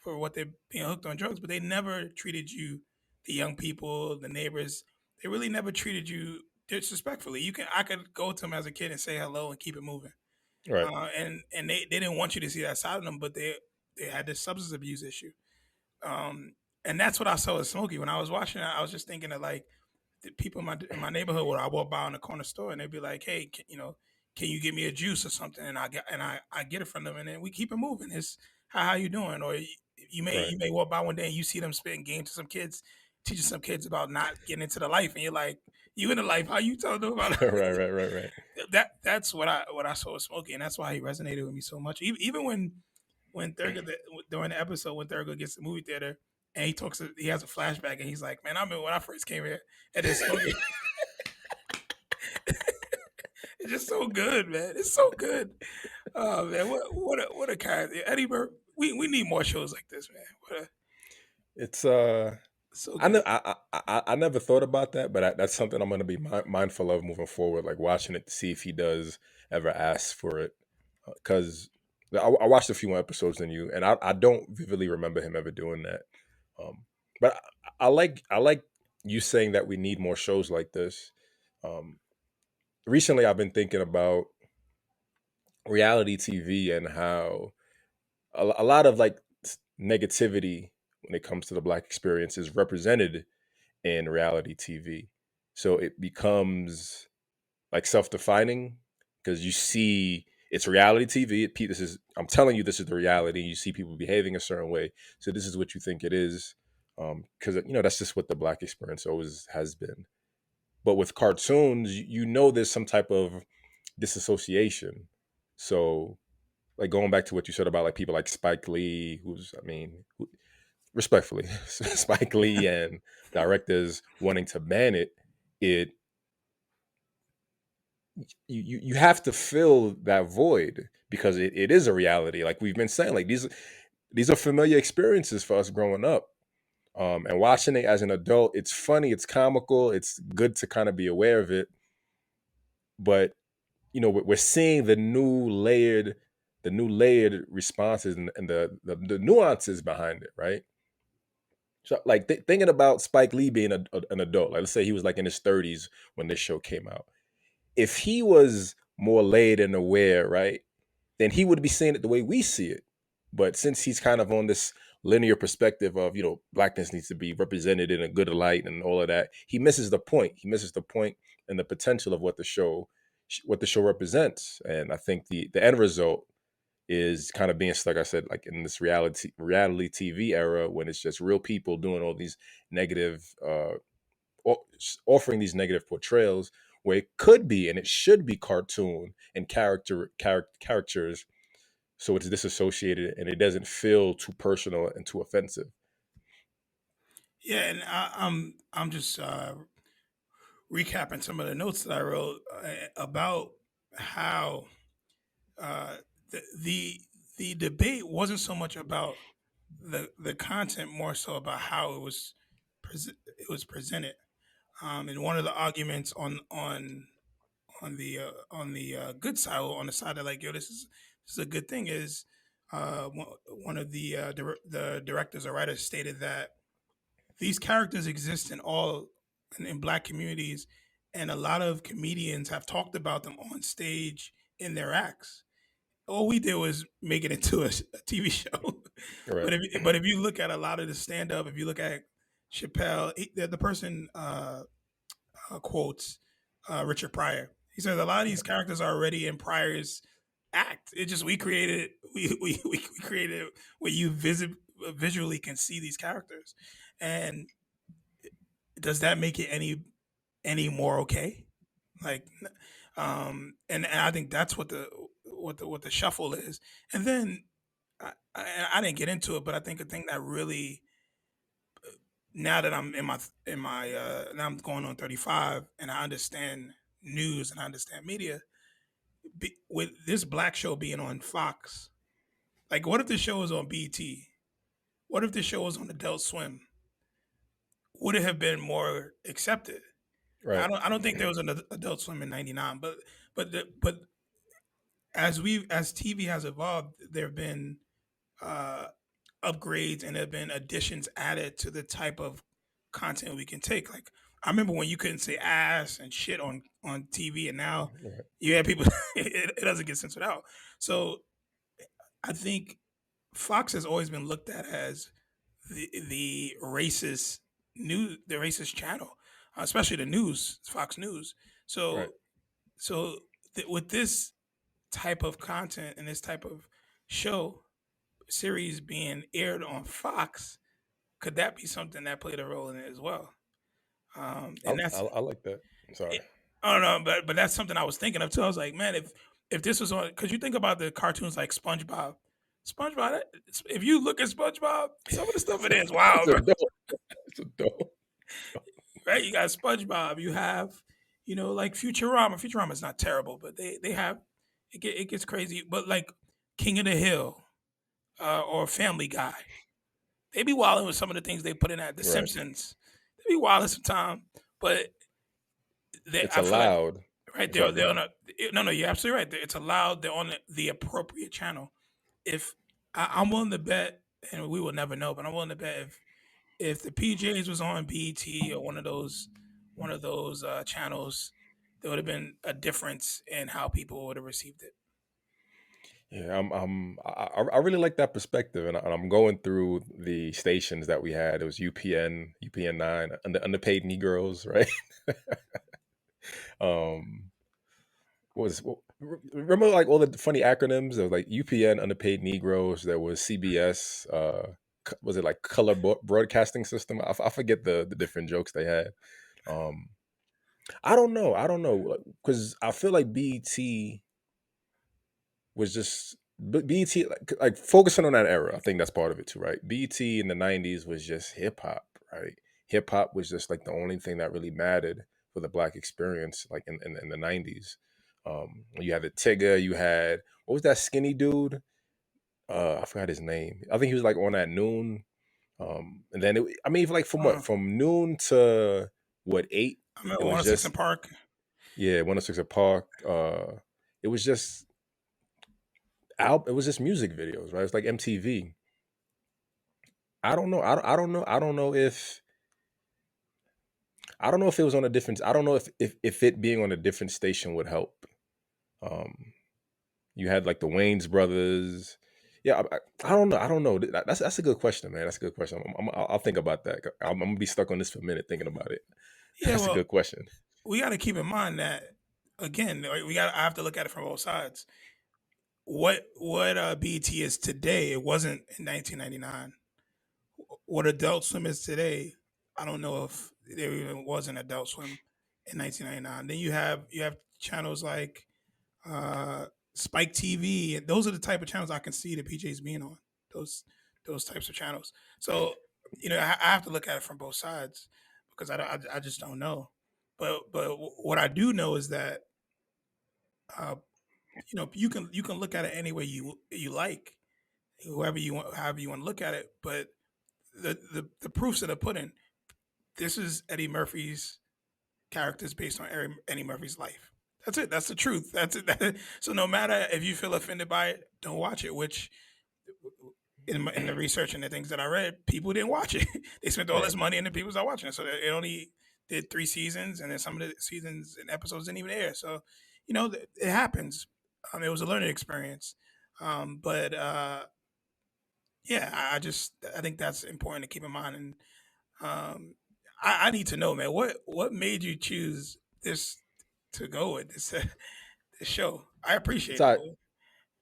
S1: for what they're being hooked on drugs, but they never treated you, the young people, the neighbors. They really never treated you disrespectfully. I could go to them as a kid and say hello and keep it moving.
S2: right,
S1: And they didn't want you to see that side of them, but they had this substance abuse issue. Um, and that's what I saw with Smokey when I was watching it. I was just thinking of like the people in my neighborhood where I walk by in the corner store and they'd be like, "Hey, can you give me a juice or something?" And I get it from them, and then we keep it moving. It's how you doing? Or
S2: right,
S1: you may walk by one day and you see them spitting game to some kids, teaching some kids about not getting into the life, and you're like, "You in the life? How you telling them about?"
S2: right, right, right, right.
S1: That's what I saw with Smokey, and that's why he resonated with me so much. Even when Thurgood during the episode when Thurgood gets to the movie theater and he has a flashback and he's like, "Man, I remember when I first came here," and then Smokey, it's just so good, man. It's so good. Oh man, what a character, Eddie Murphy. We need more shows like this, man.
S2: It's
S1: So
S2: I,
S1: good.
S2: ne- I never thought about that, but that's something I'm going to be mindful of moving forward. Like watching it to see if he does ever ask for it, because I watched a few more episodes than you, and I don't vividly remember him ever doing that. Um, but I like you saying that we need more shows like this. Um, Recently, I've been thinking about reality TV and how a lot of like negativity when it comes to the black experience is represented in reality TV. So it becomes like self-defining because you see it's reality TV. This is I'm telling you this is the reality. You see people behaving a certain way, so this is what you think it is, because that's just what the black experience always has been. But with cartoons, there's some type of disassociation. So like going back to what you said about like people like Spike Lee, respectfully, Spike Lee and directors wanting to ban it, it you have to fill that void because it is a reality. Like we've been saying, like these are familiar experiences for us growing up. And watching it as an adult, it's funny, it's comical, it's good to kind of be aware of it. But we're seeing the new layered. the new layered responses and the nuances behind it, right? So, like thinking about Spike Lee being an adult, like let's say he was like in his 30s when this show came out. If he was more laid and aware, right, then he would be seeing it the way we see it. But since he's kind of on this linear perspective of, blackness needs to be represented in a good light and all of that, he misses the point. He misses the point and the potential of what the show represents. And I think the end result is kind of being stuck, like I said, like in this reality TV era when it's just real people doing all these negative offering these negative portrayals, where it could be and it should be cartoon and characters, so it's disassociated and it doesn't feel too personal and too offensive.
S1: Yeah, and I'm just recapping some of the notes that I wrote about how uh, the debate wasn't so much about the content, more so about how it was presented. And one of the arguments on the good side, or on the side that, like, yo, this is a good thing, is one of the directors or writers stated that these characters exist in black communities, and a lot of comedians have talked about them on stage in their acts. All we did was make it into a TV show.
S2: Right.
S1: But if you look at a lot of the stand up, if you look at Chappelle, the person quotes Richard Pryor. He says a lot of these characters are already in Pryor's act. It just we created it where you visually can see these characters. And does that make it any more okay? Like, and I think that's what the shuffle is. And then I didn't get into it, but I think a thing that really, now that I'm now I'm going on 35 and I understand news and I understand media, with this black show being on Fox, like, what if the show was on BT? What if the show was on Adult Swim? Would it have been more accepted?
S2: Right.
S1: I don't think there was an Adult Swim in '99, but as TV has evolved, there have been uh, upgrades and there have been additions added to the type of content we can take. Like, I remember when you couldn't say ass and shit on TV, and now
S2: Right.
S1: you have people. It doesn't get censored out. So I think Fox has always been looked at as the racist the racist channel, especially the news, Fox News.
S2: Right.
S1: So with this type of content and this type of show series being aired on Fox, could that be something that played a role in it as well?
S2: I,
S1: And
S2: I,
S1: that's
S2: I like that. I'm sorry.
S1: it, I don't know, but that's something I was thinking of too. I was like, man, if this was on, because you think about the cartoons like SpongeBob. If you look at SpongeBob, some of the stuff in there is
S2: It's
S1: wild,
S2: a
S1: bro.
S2: dope. It's a dope.
S1: Right? You got SpongeBob. You have, like Futurama. Futurama is not terrible, but they have it gets crazy. But like King of the Hill or Family Guy, they be wilding with some of the things they put in at The
S2: Right.
S1: Simpsons. They be wilding sometimes, but
S2: It's
S1: I feel like,
S2: allowed.
S1: right,
S2: I'm sorry. Go
S1: they're on
S2: ahead.
S1: a, no, you're absolutely right. It's allowed. They're on the appropriate channel. If I'm willing to bet, and we will never know, but I'm willing to bet if the PJs was on BET or one of those channels, there would have been a difference in how people would have received it.
S2: Yeah, I really like that perspective, and I'm going through the stations that we had. It was UPN, UPN 9, underpaid Negroes, right? um, remember like all the funny acronyms? There was like UPN, underpaid Negroes. There was CBS. Was it like Color Broadcasting System? I forget the different jokes they had. Um, I don't know. I don't know because I feel like BET was just BET, like focusing on that era. I think that's part of it too, right? BET in the '90s was just hip hop, right? Hip hop was just like the only thing that really mattered for the black experience, like in the '90s. You had the Tigger, you had, what was that skinny dude? I forgot his name. I think he was like on at noon. And then I mean, like from
S1: Uh,
S2: from noon to what 8?
S1: I mean,
S2: It was
S1: 106 in
S2: just,
S1: Park.
S2: yeah, 106 at Park. It was just it was just music videos, right? It's like MTV. I don't know. I don't know. I don't know if it was on a different. I don't know if it being on a different station would help. Um, you had like the Wayne's brothers. Yeah, I don't know. I don't know. That's a good question, man. That's a good question. I'll think about that. I'm gonna be stuck on this for a minute thinking about it.
S1: Yeah,
S2: That's a
S1: well,
S2: good question.
S1: we got to keep in mind that again, I have to look at it from both sides. What BT is today, it wasn't in 1999. What Adult Swim is today, I don't know if there even was an Adult Swim in 1999. Then you have channels like uh, Spike TV, and those are the type of channels I can see the PJs being on. Those those types of channels. So I have to look at it from both sides because I just don't know. But what I do know is that uh, you can look at it any way you like, whoever you want, however you want to look at it. But the proofs of the pudding. This is Eddie Murphy's characters based on Eddie Murphy's life. That's it. That's the truth. That's it. So no matter if you feel offended by it, don't watch it. Which in the research and the things that I read, people didn't watch it. They spent all
S2: Right.
S1: this money and the people's not watching it. So it only did 3 seasons, and then some of the seasons and episodes didn't even air. So it happens. It was a learning experience. But yeah, I think that's important to keep in mind. And um, I need to know, man, what made you choose this to go with this show? I appreciate it.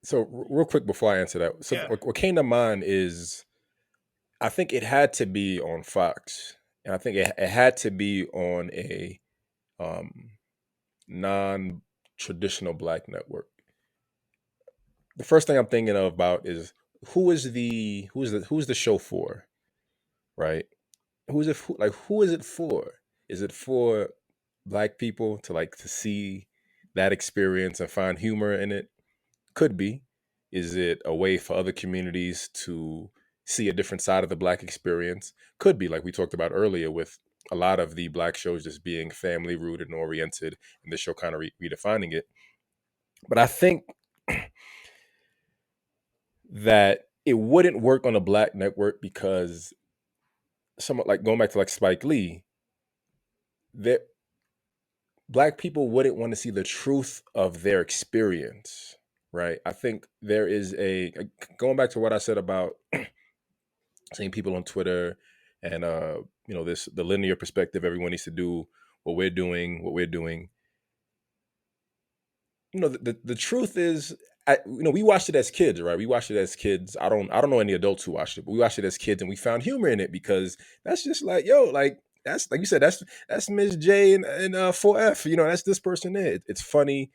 S2: So, real quick before I answer that, so
S1: Yeah.
S2: what came to mind is I think it had to be on Fox, and I think it had to be on a um, non-traditional black network. The first thing I'm thinking about is who's the show for, right? Who is it for? Is it for black people to see that experience and find humor in it? Could be. Is it a way for other communities to see a different side of the black experience? Could be, like we talked about earlier, with a lot of the black shows just being family rooted and oriented, and this show kind of redefining it. But I think that it wouldn't work on a black network because somewhat like going back to like Spike Lee, that black people wouldn't want to see the truth of their experience, right? I think there is going back to what I said about seeing people on Twitter and this the linear perspective. Everyone needs to do what we're doing. What we're doing. The truth is, we watched it as kids, right? We watched it as kids. I don't know any adults who watched it, but we watched it as kids, and we found humor in it because that's just like that's like you said, that's Miss J and 4F. That's this person there. It's funny.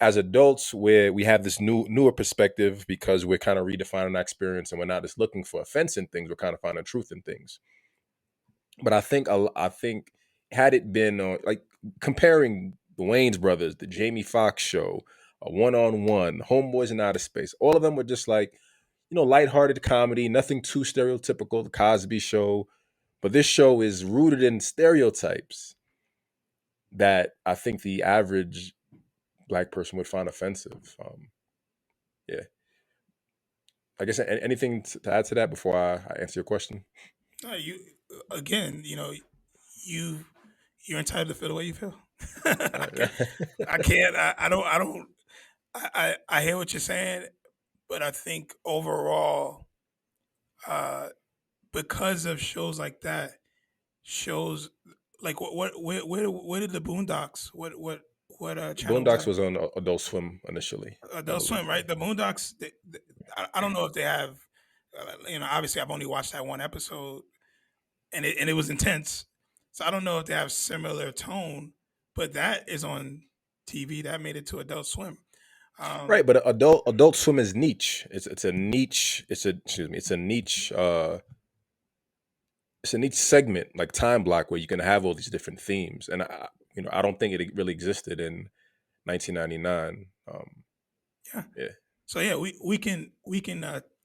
S2: As adults, where we have this newer perspective because we're kind of redefining our experience, and we're not just looking for offense in things. We're kind of finding truth in things. But I think had it been like comparing the Wayne's brothers, the Jamie Foxx show, a One on One, Homeboys in Outer Space, all of them were just like lighthearted comedy, nothing too stereotypical. The Cosby Show, but this show is rooted in stereotypes that I think the average black person would find offensive. Yeah, I guess anything to add to that before I answer your question.
S1: No, you again. You you're entitled to feel the way you feel.
S2: All
S1: I
S2: right.
S1: can't. I can't. I don't. I don't. I hear what you're saying, but I think overall, uh, because of shows like that, shows like where did the Boondocks? What channel was
S2: Boondocks
S1: that?
S2: was on Adult Swim initially, I
S1: Adult Swim,
S2: believe.
S1: right? The Boondocks. I don't know if they have. Obviously, I've only watched that one episode, and it was intense. So I don't know if they have similar tone, but that is on TV. That made it to Adult Swim. Um,
S2: Right, but Adult Swim is niche. It's a niche. It's a niche segment like time block where you can have all these different themes, and I don't think it really existed in 1999.
S1: yeah.
S2: Yeah,
S1: So yeah, we can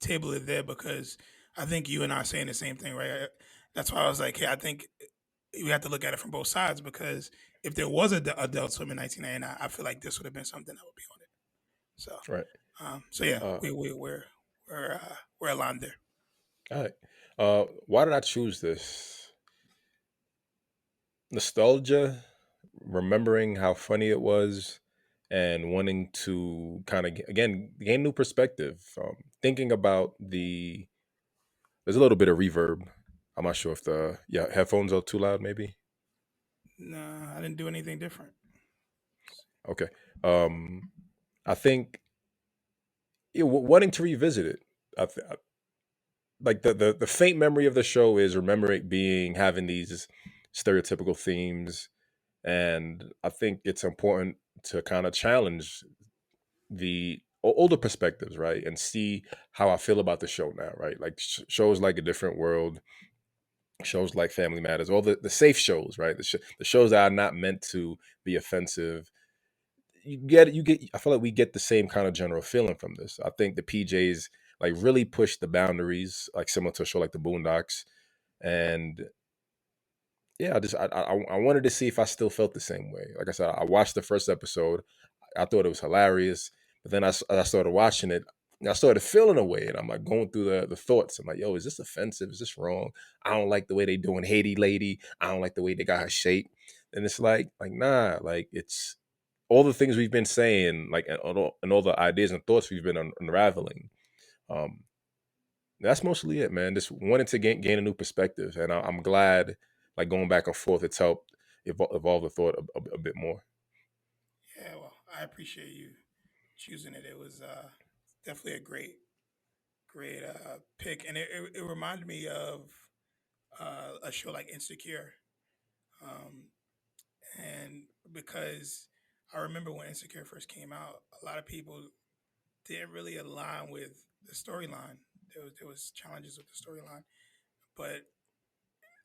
S1: table it there because I think you and I are saying the same thing, right? That's why I was like, hey, I think we have to look at it from both sides because if there was a Adult Swim in 1999, I feel like this would have been something that would be on it. So,
S2: right.
S1: So yeah,
S2: Uh,
S1: we're aligned there.
S2: all right. Why did I choose this? Nostalgia, remembering how funny it was, and wanting to kind of again gain new perspective. Thinking about there's a little bit of reverb. I'm not sure if the headphones are too loud. Maybe.
S1: Nah, I didn't do anything different.
S2: Okay. Um, I think wanting to revisit it. Like the faint memory of the show is remembering being having these stereotypical themes, and I think it's important to kind of challenge the older perspectives, right, and see how I feel about the show now, right? Like shows like A Different World, shows like Family Matters, all the safe shows, right? The shows that are not meant to be offensive. You get. I feel like we get the same kind of general feeling from this. I think the PJs like really push the boundaries, like similar to a show like The Boondocks, and yeah, I wanted to see if I still felt the same way. Like I said, I watched the first episode. I thought it was hilarious, but then I started watching it. And I started feeling a way, and I'm like going through the thoughts. I'm like, yo, is this offensive? Is this wrong? I don't like the way they doing Haiti lady. I don't like the way they got her shape. And it's like nah, like it's all the things we've been saying, like and all the ideas and thoughts we've been unraveling. Um, that's mostly it, man. Just wanted to gain a new perspective, and I'm glad, like going back and forth, it's helped evolve the thought a bit more.
S1: Yeah, well, I appreciate you choosing it. It was definitely a great pick, and it reminded me of a show like Insecure, um, and because I remember when Insecure first came out, a lot of people didn't really align with the storyline. There was challenges with the storyline, but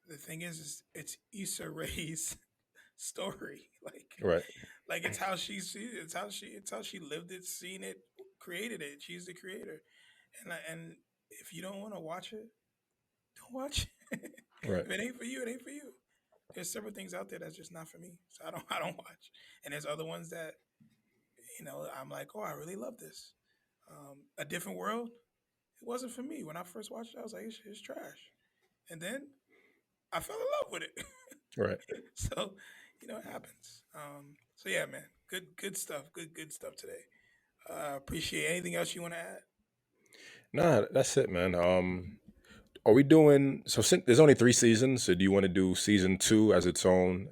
S1: the thing is it's Issa Rae's story.
S2: Right,
S1: Like it's how she lived it, seen it, created it. She's the creator, and if you don't want to watch it, don't watch it.
S2: right,
S1: If it ain't for you, it ain't for you. There's several things out there that's just not for me, so I don't watch. And there's other ones that I'm like, oh, I really love this. A Different World. It wasn't for me when I first watched it. I was like, it's trash, and then I fell in love with it.
S2: right.
S1: So it happens. So yeah, man, good stuff. Good stuff today. Appreciate anything else you want to add?
S2: Nah, that's it, man. Are we doing so? There's only 3 seasons, so do you want to do season 2 as its own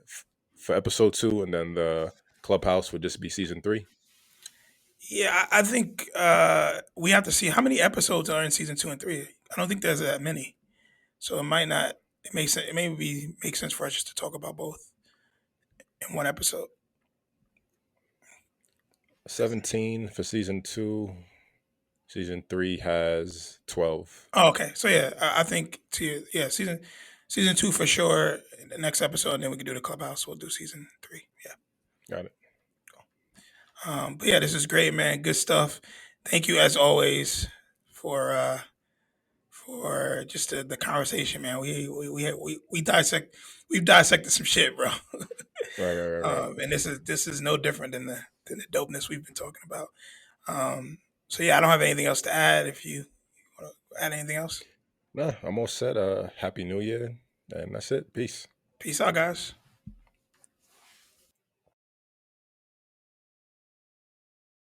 S2: for episode 2, and then the clubhouse would just be season 3?
S1: Yeah, I think we have to see how many episodes are in season 2 and 3. I don't think there's that many, so it might not. It makes sense. It maybe make sense for us just to talk about both in one episode.
S2: 17 for season 2. Season 3 has 12.
S1: Oh, okay. So yeah, I think yeah season 2 for sure. The next episode, and then we can do the clubhouse. We'll do season 3. Yeah.
S2: Got it.
S1: But yeah, this is great, man. Good stuff. Thank you as always for just the conversation, man. We dissect we've dissected some shit, bro.
S2: Right, right, right, right.
S1: And this is no different than the dopeness we've been talking about. Um, so yeah, I don't have anything else to add. If you want to add anything else,
S2: Nah, I'm all set. Happy New Year, and that's it. Peace.
S1: peace out, guys.